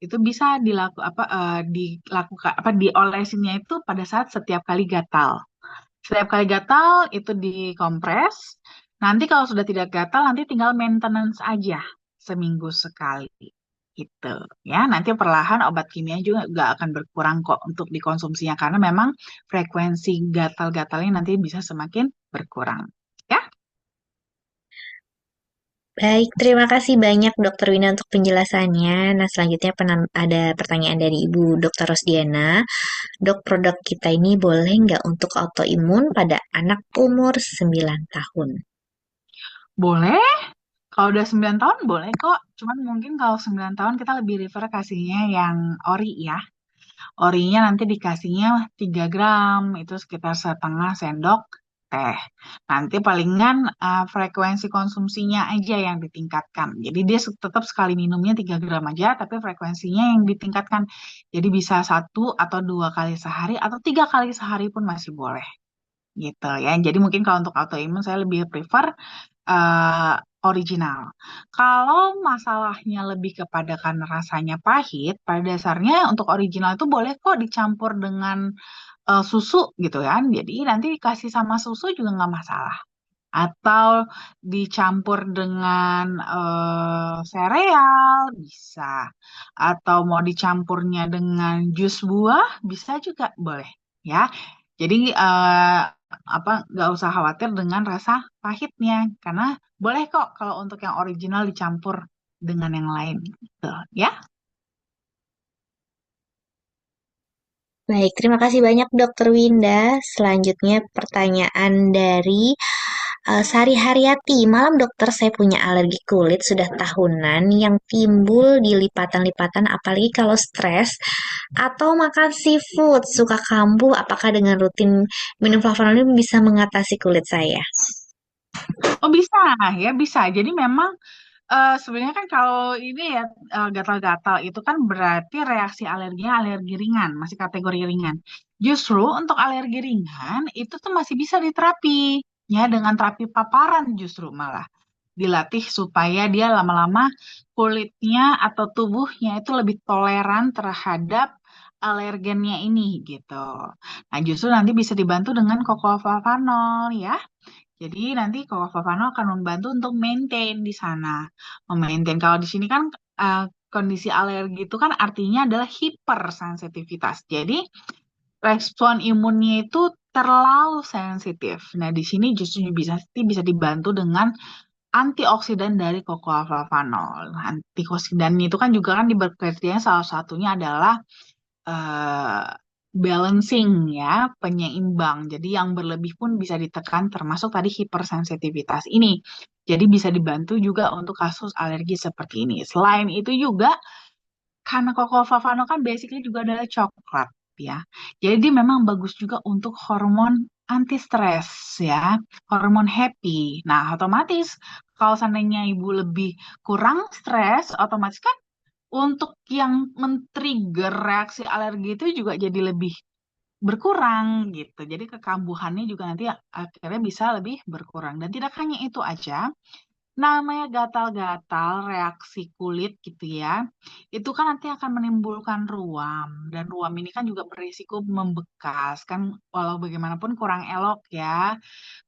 itu bisa dilakukan diolesinnya itu pada saat setiap kali gatal. Setiap kali gatal itu dikompres. Nanti kalau sudah tidak gatal nanti tinggal maintenance aja seminggu sekali. Gitu ya. Nanti perlahan obat kimia juga nggak akan berkurang kok untuk dikonsumsinya karena memang frekuensi gatal-gatalnya nanti bisa semakin berkurang. Ya. Baik, terima kasih banyak Dokter Winda untuk penjelasannya. Nah, selanjutnya ada pertanyaan dari Ibu Dokter Rosdiana. Dok, produk kita ini boleh nggak untuk autoimun pada anak umur 9 tahun? Boleh. Kalau udah 9 tahun boleh kok. Cuman mungkin kalau 9 tahun kita lebih refer kasihnya yang ori ya. Orinya nanti dikasihnya 3 gram, itu sekitar setengah sendok teh. Nanti palingan frekuensi konsumsinya aja yang ditingkatkan. Jadi dia tetap sekali minumnya 3 gram aja, tapi frekuensinya yang ditingkatkan. Jadi bisa 1 atau 2 kali sehari, atau 3 kali sehari pun masih boleh. Gitu ya. Jadi mungkin kalau untuk autoimun saya lebih prefer eh, original. Kalau masalahnya lebih kepada karena rasanya pahit, pada dasarnya untuk original itu boleh kok dicampur dengan susu gitu kan. Jadi nanti dikasih sama susu juga nggak masalah. Atau dicampur dengan sereal bisa. Atau mau dicampurnya dengan jus buah bisa juga boleh ya. Jadi nggak usah khawatir dengan rasa pahitnya karena boleh kok kalau untuk yang original dicampur dengan yang lain gitu ya. Baik, terima kasih banyak Dokter Winda. Selanjutnya pertanyaan dari Sari Haryati. Malam dokter, saya punya alergi kulit sudah tahunan yang timbul di lipatan-lipatan apalagi kalau stres atau makan seafood. Suka kambuh, apakah dengan rutin minum flavonoid bisa mengatasi kulit saya? Oh bisa ya bisa. Jadi memang sebenarnya kan kalau ini ya gatal-gatal itu kan berarti reaksi alerginya alergi ringan, masih kategori ringan. Justru untuk alergi ringan itu tuh masih bisa diterapi ya dengan terapi paparan justru malah dilatih supaya dia lama-lama kulitnya atau tubuhnya itu lebih toleran terhadap alergennya ini gitu. Nah, justru nanti bisa dibantu dengan Koko-Flavanol ya. Jadi nanti Koko Flavano akan membantu untuk maintain di sana. Memaintain kalau di sini kan kondisi alergi itu kan artinya adalah hipersensitivitas. Jadi respon imunnya itu terlalu sensitif. Nah, di sini justru bisa dibantu dengan antioksidan dari cocoa flavanol. Antioksidan itu kan juga kan diberkaitnya salah satunya adalah eh, balancing ya, penyeimbang. Jadi yang berlebih pun bisa ditekan termasuk tadi hipersensitivitas ini. Jadi bisa dibantu juga untuk kasus alergi seperti ini. Selain itu juga karena cocoa flavano kan basically juga adalah coklat ya. Jadi dia memang bagus juga untuk hormon anti stres ya, hormon happy. Nah, otomatis kalau seandainya ibu lebih kurang stres, otomatis kan untuk yang men-trigger reaksi alergi itu juga jadi lebih berkurang gitu. Jadi kekambuhannya juga nanti akhirnya bisa lebih berkurang. Dan tidak hanya itu aja, namanya gatal-gatal reaksi kulit gitu ya, itu kan nanti akan menimbulkan ruam. Dan ruam ini kan juga berisiko membekas. Kan walau bagaimanapun kurang elok ya,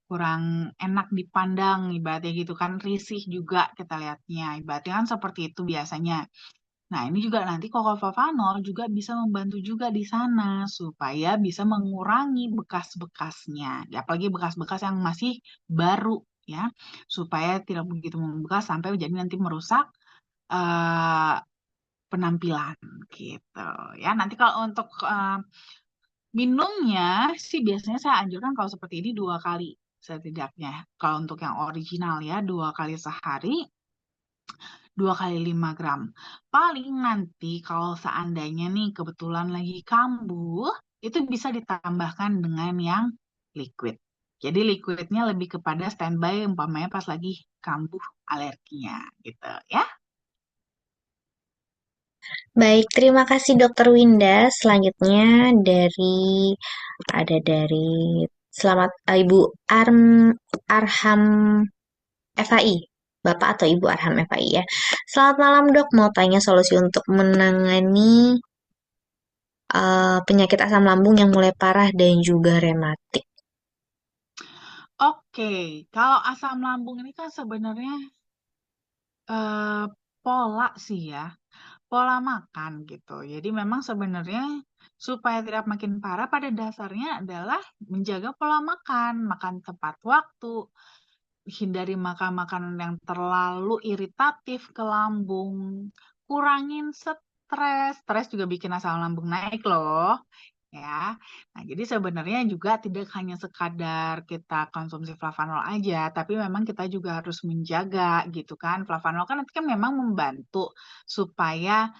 kurang enak dipandang ibaratnya gitu kan, risih juga kita lihatnya. Ibaratnya kan seperti itu biasanya. Nah, ini juga nanti Koko-Flavanol juga bisa membantu juga di sana supaya bisa mengurangi bekas-bekasnya. Ya, apalagi bekas-bekas yang masih baru ya, supaya tidak begitu membekas sampai jadi nanti merusak eh, penampilan gitu ya. Nanti kalau untuk minumnya sih biasanya saya anjurkan kalau seperti ini 2 kali setidaknya. Kalau untuk yang original ya 2 kali sehari 2 kali 5 gram. Paling nanti kalau seandainya nih kebetulan lagi kambuh, itu bisa ditambahkan dengan yang liquid. Jadi liquidnya lebih kepada standby umpamanya pas lagi kambuh alerginya gitu ya. Baik, terima kasih Dokter Winda. Selanjutnya dari selamat Ibu Arham FAI. Bapak atau Ibu Arham FAI ya. Selamat malam Dok, mau tanya solusi untuk menangani penyakit asam lambung yang mulai parah dan juga rematik. Oke, kalau asam lambung ini kan sebenarnya eh, pola sih ya, pola makan gitu. Jadi memang sebenarnya supaya tidak makin parah pada dasarnya adalah menjaga pola makan, makan tepat waktu, hindari makan makanan yang terlalu iritatif ke lambung, kurangin stres. Stres juga bikin asam lambung naik loh. Ya, nah jadi sebenarnya juga tidak hanya sekadar kita konsumsi flavanol aja, tapi memang kita juga harus menjaga gitu kan. Flavanol kan nanti kan memang membantu supaya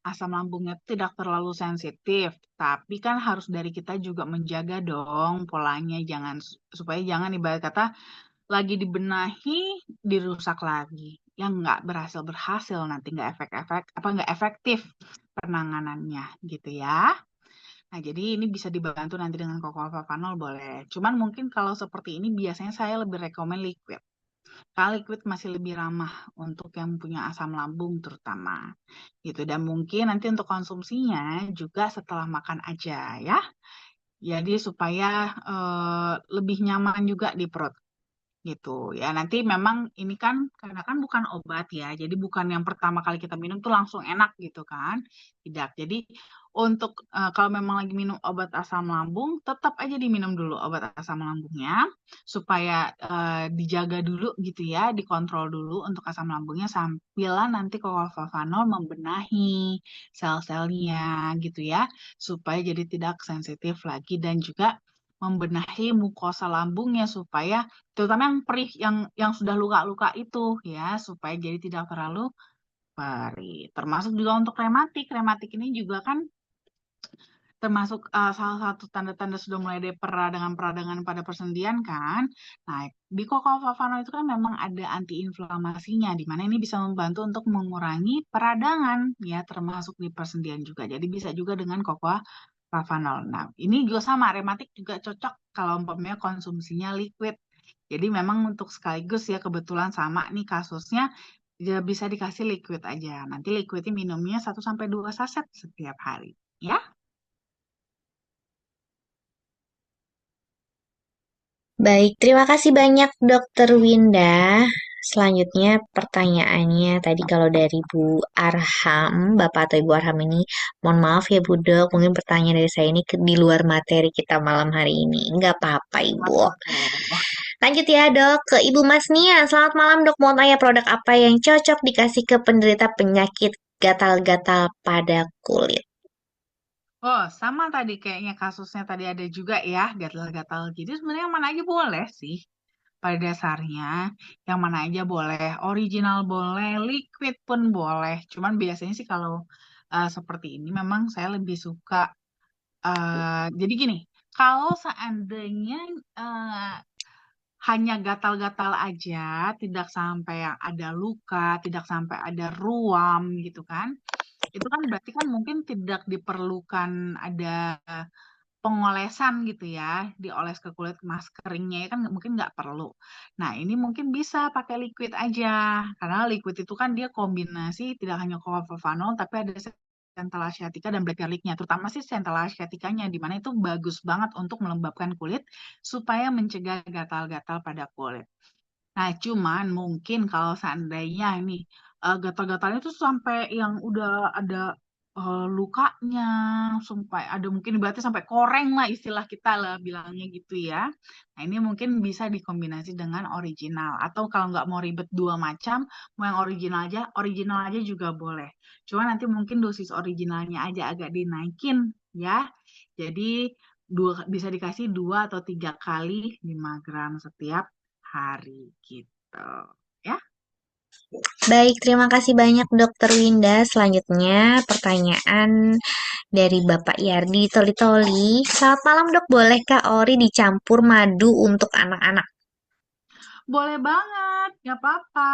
asam lambungnya tidak terlalu sensitif, tapi kan harus dari kita juga menjaga dong polanya, jangan supaya jangan ibarat kata lagi dibenahi dirusak lagi yang nggak berhasil berhasil nanti nggak efek-efek apa nggak efektif penanganannya gitu ya. Nah, jadi ini bisa dibantu nanti dengan Cocoa Papanol boleh. Cuman mungkin kalau seperti ini biasanya saya lebih rekomen liquid. Kalau liquid masih lebih ramah untuk yang punya asam lambung terutama. Gitu. Dan mungkin nanti untuk konsumsinya juga setelah makan aja ya. Jadi supaya lebih nyaman juga di perut. gitu ya. Nanti memang ini kan karena kan bukan obat ya, jadi bukan yang pertama kali kita minum tuh langsung enak gitu kan, tidak. Jadi untuk kalau memang lagi minum obat asam lambung, tetap aja diminum dulu obat asam lambungnya supaya dijaga dulu gitu ya, dikontrol dulu untuk asam lambungnya sambil nanti klorofenol membenahi sel-selnya gitu ya, supaya jadi tidak sensitif lagi dan juga membenahi mukosa lambungnya supaya terutama yang perih yang sudah luka-luka itu ya supaya jadi tidak terlalu perih. Termasuk juga untuk rematik. Rematik ini juga kan termasuk salah satu tanda-tanda sudah mulai ada peradangan-peradangan pada persendian kan. Nah, di Kocovavano itu kan memang ada antiinflamasinya di mana ini bisa membantu untuk mengurangi peradangan ya termasuk di persendian juga. Jadi bisa juga dengan Kocovavano. Nah, ini juga sama rematik juga cocok kalau umpamanya konsumsinya liquid. Jadi memang untuk sekaligus ya kebetulan sama nih kasusnya ya bisa dikasih liquid aja. Nanti liquidnya minumnya 1 sampai 2 saset setiap hari. Ya, Baik, terima kasih banyak Dokter Winda. Selanjutnya pertanyaannya tadi kalau dari Bu Arham, Bapak atau Ibu Arham ini, mohon maaf ya Bu Dok, mungkin pertanyaan dari saya ini di luar materi kita malam hari ini. Nggak apa-apa Ibu. masuk. Lanjut ya Dok, ke Ibu Mas Nia. Selamat malam Dok, mau tanya produk apa yang cocok dikasih ke penderita penyakit gatal-gatal pada kulit? Oh, sama tadi kayaknya kasusnya tadi ada juga ya, gatal-gatal. Jadi sebenarnya yang mana aja boleh sih pada dasarnya. Yang mana aja boleh, original boleh, liquid pun boleh. Cuman biasanya sih kalau seperti ini memang saya lebih suka. Jadi gini, kalau seandainya eh, hanya gatal-gatal aja, tidak sampai yang ada luka, tidak sampai ada ruam gitu kan. Itu kan berarti kan mungkin tidak diperlukan ada pengolesan gitu ya, dioles ke kulit maskeringnya ya kan mungkin nggak perlu. Nah ini mungkin bisa pakai liquid aja, karena liquid itu kan dia kombinasi tidak hanya Kocovanol tapi ada Centella asiatica dan black garlicnya, terutama sih Centella asiaticanya, di mana itu bagus banget untuk melembabkan kulit supaya mencegah gatal-gatal pada kulit. Nah, cuman mungkin kalau seandainya nih gatal-gatalnya tuh sampai yang udah ada lukanya, sampai ada mungkin berarti sampai koreng lah istilah kita lah bilangnya gitu ya. Nah, ini mungkin bisa dikombinasi dengan original atau kalau nggak mau ribet dua macam, mau yang original aja juga boleh. Cuma nanti mungkin dosis originalnya aja agak dinaikin ya. Jadi bisa dikasih 2 atau 3 kali 5 gram setiap hari gitu ya. Baik, terima kasih banyak Dokter Winda. Selanjutnya pertanyaan dari Bapak Yardi Toli-Toli. Selamat malam dok, bolehkah ori dicampur madu untuk anak-anak? Boleh banget, nggak apa-apa.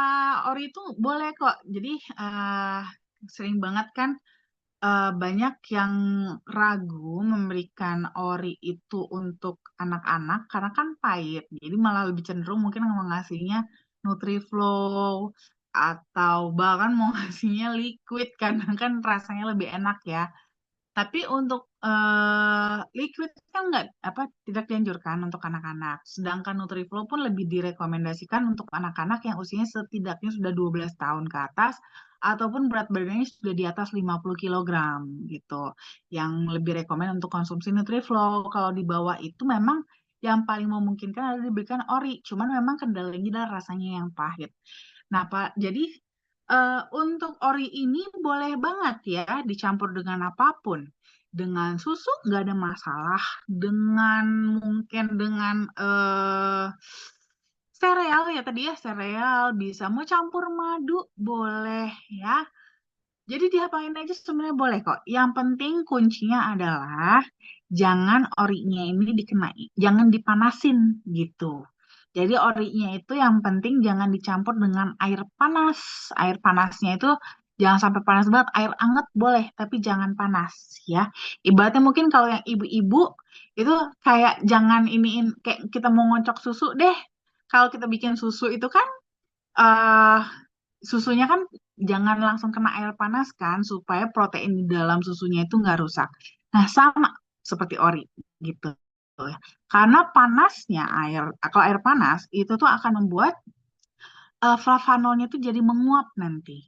Ori itu boleh kok. Jadi sering banget kan banyak yang ragu memberikan ori itu untuk anak-anak karena kan pahit. Jadi malah lebih cenderung mungkin mau ngasihnya Nutriflow atau bahkan mau ngasihnya liquid karena kan rasanya lebih enak ya. Tapi untuk liquid kan nggak apa tidak dianjurkan untuk anak-anak. Sedangkan Nutriflow pun lebih direkomendasikan untuk anak-anak yang usianya setidaknya sudah 12 tahun ke atas ataupun berat badannya sudah di atas 50 kilogram gitu. Yang lebih rekomend untuk konsumsi Nutriflow. Kalau di bawah itu memang yang paling memungkinkan adalah diberikan ori. Cuman memang kendalanya adalah rasanya yang pahit. Nah, Pak, jadi untuk ori ini boleh banget ya dicampur dengan apapun. Dengan susu nggak ada masalah. Dengan mungkin dengan sereal ya tadi ya sereal bisa. Mau campur madu boleh ya. Jadi diapain aja sebenarnya boleh kok. Yang penting kuncinya adalah jangan orinya ini dikenai, jangan dipanasin gitu. Jadi orinya itu yang penting jangan dicampur dengan air panas. Air panasnya itu jangan sampai panas banget, air anget boleh, tapi jangan panas ya. Ibaratnya mungkin kalau yang ibu-ibu itu kayak jangan iniin kayak kita mau ngocok susu deh. Kalau kita bikin susu itu kan eh susunya kan jangan langsung kena air panas kan supaya protein di dalam susunya itu nggak rusak. Nah sama seperti ori gitu. Karena panasnya air, kalau air panas itu tuh akan membuat flavanolnya tuh jadi menguap nanti.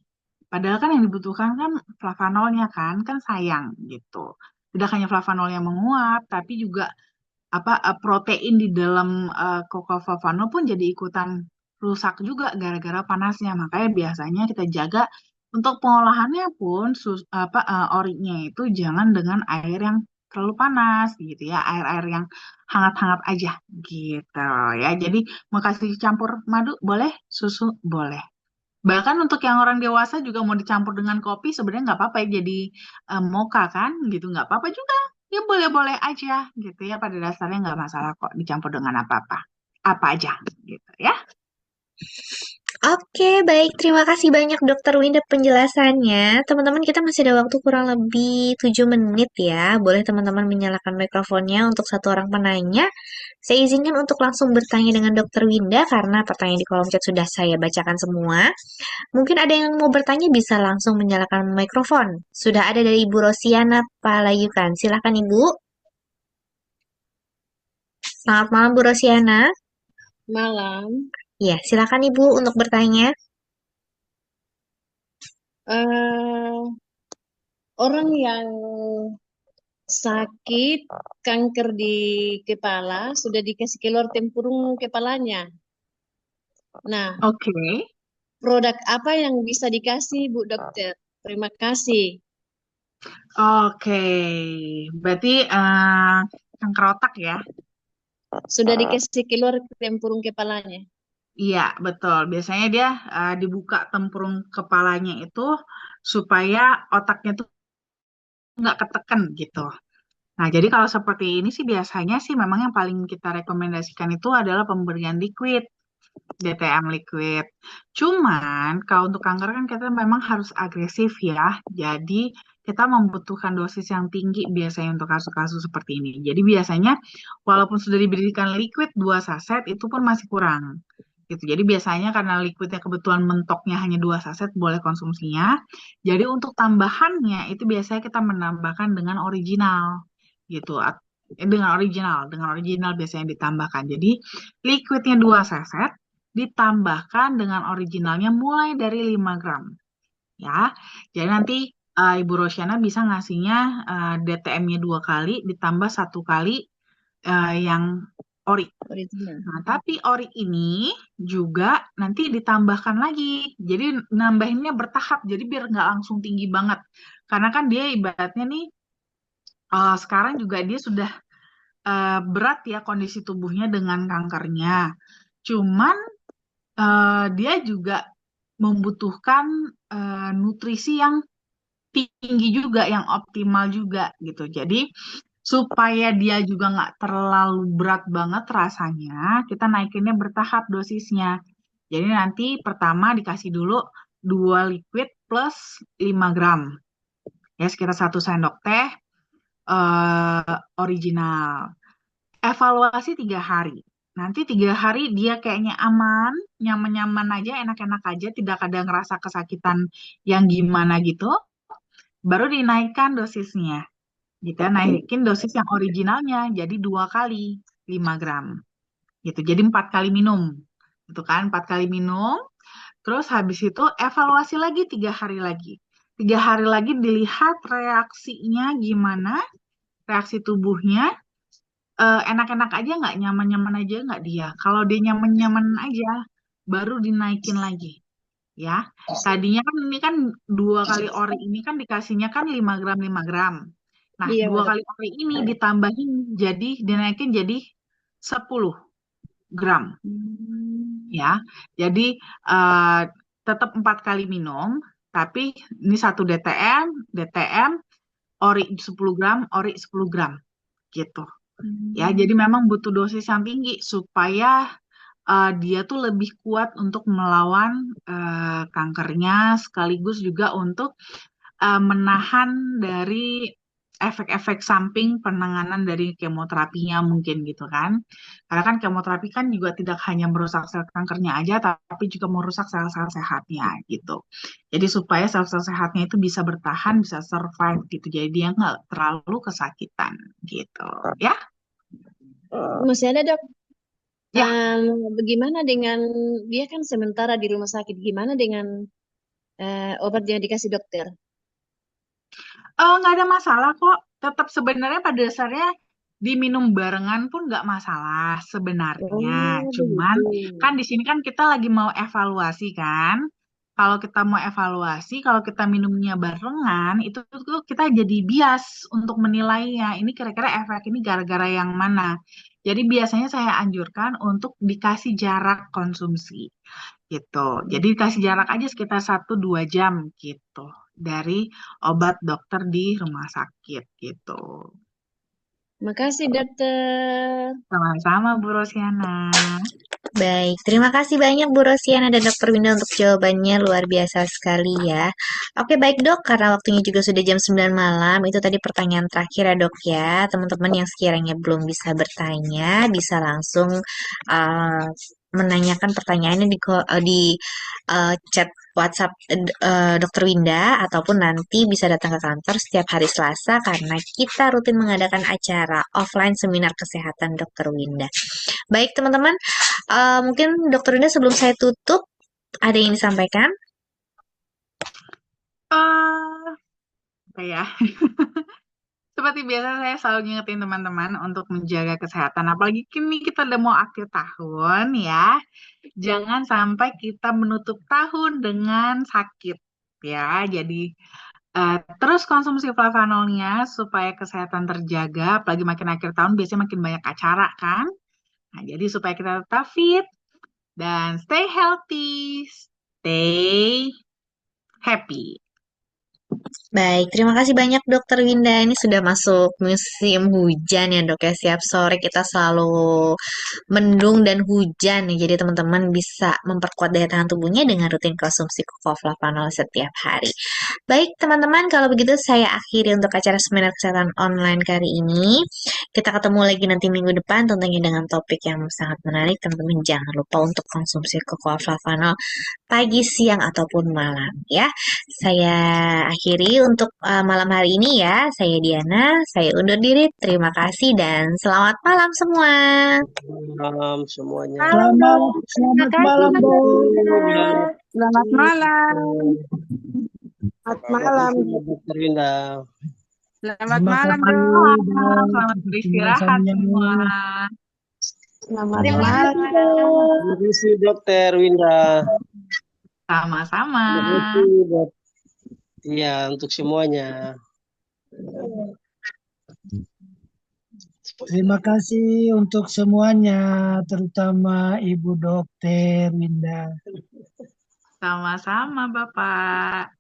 Padahal kan yang dibutuhkan kan flavanolnya kan sayang gitu. Tidak hanya flavanolnya menguap, tapi juga protein di dalam cocoflavanol pun jadi ikutan rusak juga gara-gara panasnya. Makanya biasanya kita jaga untuk pengolahannya pun orinya itu jangan dengan air yang terlalu panas gitu ya, air-air yang hangat-hangat aja gitu ya. Jadi mau kasih campur madu boleh, susu boleh. Bahkan untuk yang orang dewasa juga mau dicampur dengan kopi sebenarnya nggak apa-apa ya, jadi mocha kan gitu nggak apa-apa juga. Ya boleh-boleh aja gitu ya, pada dasarnya nggak masalah kok dicampur dengan apa-apa. Apa aja gitu ya. Oke, baik. Terima kasih banyak Dokter Winda penjelasannya. Teman-teman, kita masih ada waktu kurang lebih 7 menit ya. Boleh teman-teman menyalakan mikrofonnya untuk satu orang penanya. Saya izinkan untuk langsung bertanya dengan Dokter Winda karena pertanyaan di kolom chat sudah saya bacakan semua. Mungkin ada yang mau bertanya bisa langsung menyalakan mikrofon. Sudah ada dari Ibu Rosiana Palayukan. Silakan Ibu. Selamat malam Bu Rosiana. Malam, Ya, silakan Ibu untuk bertanya. eh, orang yang sakit kanker di kepala sudah dikasih keluar tempurung kepalanya. Nah, Oke. produk apa yang bisa dikasih Bu Dokter? Terima kasih. Oke. Berarti kanker otak ya. Sudah dikasih keluar tempurung kepalanya. Iya, betul. Biasanya dia dibuka tempurung kepalanya itu supaya otaknya tuh nggak ketekan gitu. Nah, jadi kalau seperti ini sih biasanya sih memang yang paling kita rekomendasikan itu adalah pemberian liquid, DTM liquid. Cuman kalau untuk kanker kan kita memang harus agresif ya. Jadi kita membutuhkan dosis yang tinggi biasanya untuk kasus-kasus seperti ini. Jadi biasanya walaupun sudah diberikan liquid 2 saset itu pun masih kurang. Gitu. Jadi biasanya karena liquidnya kebetulan mentoknya hanya 2 saset boleh konsumsinya. Jadi untuk tambahannya itu biasanya kita menambahkan dengan original gitu. Dengan original biasanya ditambahkan. Jadi liquidnya 2 saset ditambahkan dengan originalnya mulai dari 5 gram ya. Jadi nanti Ibu Rosyana bisa ngasihnya DTM-nya 2 kali ditambah 1 kali yang ori. Original. Nah, tapi ori ini juga nanti ditambahkan lagi. Jadi nambahinnya bertahap. Jadi biar nggak langsung tinggi banget. Karena kan dia ibaratnya nih sekarang juga dia sudah berat ya kondisi tubuhnya dengan kankernya. Cuman dia juga membutuhkan nutrisi yang tinggi juga, yang optimal juga gitu. Jadi supaya dia juga nggak terlalu berat banget rasanya, kita naikinnya bertahap dosisnya. Jadi nanti pertama dikasih dulu 2 liquid plus 5 gram. Ya, sekitar 1 sendok teh original. Evaluasi 3 hari. Nanti 3 hari dia kayaknya aman, nyaman-nyaman aja, enak-enak aja, tidak ada ngerasa kesakitan yang gimana gitu. Baru dinaikkan dosisnya. Kita naikin dosis yang originalnya jadi 2 kali 5 gram. Gitu. Jadi 4 kali minum. Itu kan 4 kali minum. Terus habis itu evaluasi lagi 3 hari lagi. 3 hari lagi dilihat reaksinya gimana, reaksi tubuhnya enak-enak aja nggak, nyaman-nyaman aja nggak dia. Kalau dia nyaman-nyaman aja, baru dinaikin lagi. Ya, tadinya kan ini kan 2 kali ori ini kan dikasihnya kan 5 gram 5 gram. Nah, Iya, Bu dua Dok. kali ori ini ditambahin jadi dinaikin jadi 10 gram. Hmm. Ya, jadi eh, tetap 4 kali minum, tapi ini satu DTM, DTM, ori 10 gram, ori 10 gram gitu. Ya, jadi Hmm. memang butuh dosis yang tinggi supaya dia tuh lebih kuat untuk melawan kankernya, sekaligus juga untuk menahan dari efek-efek samping penanganan dari kemoterapinya mungkin gitu kan. Karena kan kemoterapi kan juga tidak hanya merusak sel kankernya aja, tapi juga merusak sel-sel sehatnya gitu. Jadi supaya sel-sel sehatnya itu bisa bertahan, bisa survive gitu. Jadi dia nggak terlalu kesakitan gitu ya. Masih ada, Dok. Ya, Bagaimana dengan dia kan sementara di rumah sakit? Gimana dengan obat yang dikasih dokter? nggak ada masalah kok. Tetap sebenarnya pada dasarnya diminum barengan pun nggak masalah sebenarnya. Oh, Cuman begitu. kan di sini kan kita lagi mau evaluasi kan. Kalau kita mau evaluasi, kalau kita minumnya barengan, itu tuh kita jadi bias untuk menilainya. Ini kira-kira efek ini gara-gara yang mana. Jadi biasanya saya anjurkan untuk dikasih jarak konsumsi gitu. Jadi dikasih jarak aja sekitar 1-2 jam gitu dari obat dokter di rumah sakit gitu. Makasih, dokter. Sama-sama Bu Rosiana. Baik, terima kasih banyak Bu Rosiana dan Dokter Winda untuk jawabannya luar biasa sekali ya. Oke, baik Dok, karena waktunya juga sudah jam 9 malam, itu tadi pertanyaan terakhir ya Dok ya. Teman-teman yang sekiranya belum bisa bertanya, bisa langsung uh, menanyakan pertanyaannya di chat WhatsApp Dokter Winda ataupun nanti bisa datang ke kantor setiap hari Selasa karena kita rutin mengadakan acara offline seminar kesehatan Dokter Winda. Baik teman-teman, mungkin Dokter Winda sebelum saya tutup, ada yang disampaikan? eh Apa ya? Seperti biasa saya selalu ngingetin teman-teman untuk menjaga kesehatan. Apalagi kini kita udah mau akhir tahun ya. Jangan sampai kita menutup tahun dengan sakit ya. Jadi terus konsumsi flavanolnya supaya kesehatan terjaga. Apalagi makin akhir tahun biasanya makin banyak acara kan. Nah, jadi supaya kita tetap fit dan stay healthy, stay happy. Baik, terima kasih banyak Dokter Winda. Ini sudah masuk musim hujan ya dok ya. Setiap sore kita selalu mendung dan hujan nih. Jadi teman-teman bisa memperkuat daya tahan tubuhnya dengan rutin konsumsi Flavanol setiap hari. Baik teman-teman, kalau begitu saya akhiri untuk acara seminar kesehatan online kali ini. Kita ketemu lagi nanti minggu depan tentunya dengan topik yang sangat menarik. Teman-teman jangan lupa untuk konsumsi Flavanol pagi, siang, ataupun malam ya. Saya akhiri untuk malam hari ini ya. Saya Diana, saya undur diri. Terima kasih dan selamat malam semua. Malam semuanya. Malam dong. Terima Selamat kasih malam, Mas Bu. Yuda. Selamat malam. Selamat Terima malam. kasih Dokter Winda. Selamat Selamat malam, malam, malam, dok. selamat Atas beristirahat penjelasannya. semua. Selamat Terima malam. kasih, dok. Terima kasih Dokter Winda. Sama-sama. Terima kasih buat iya untuk semuanya. Terima kasih untuk semuanya, terutama Ibu Dokter Winda. Sama-sama, Bapak.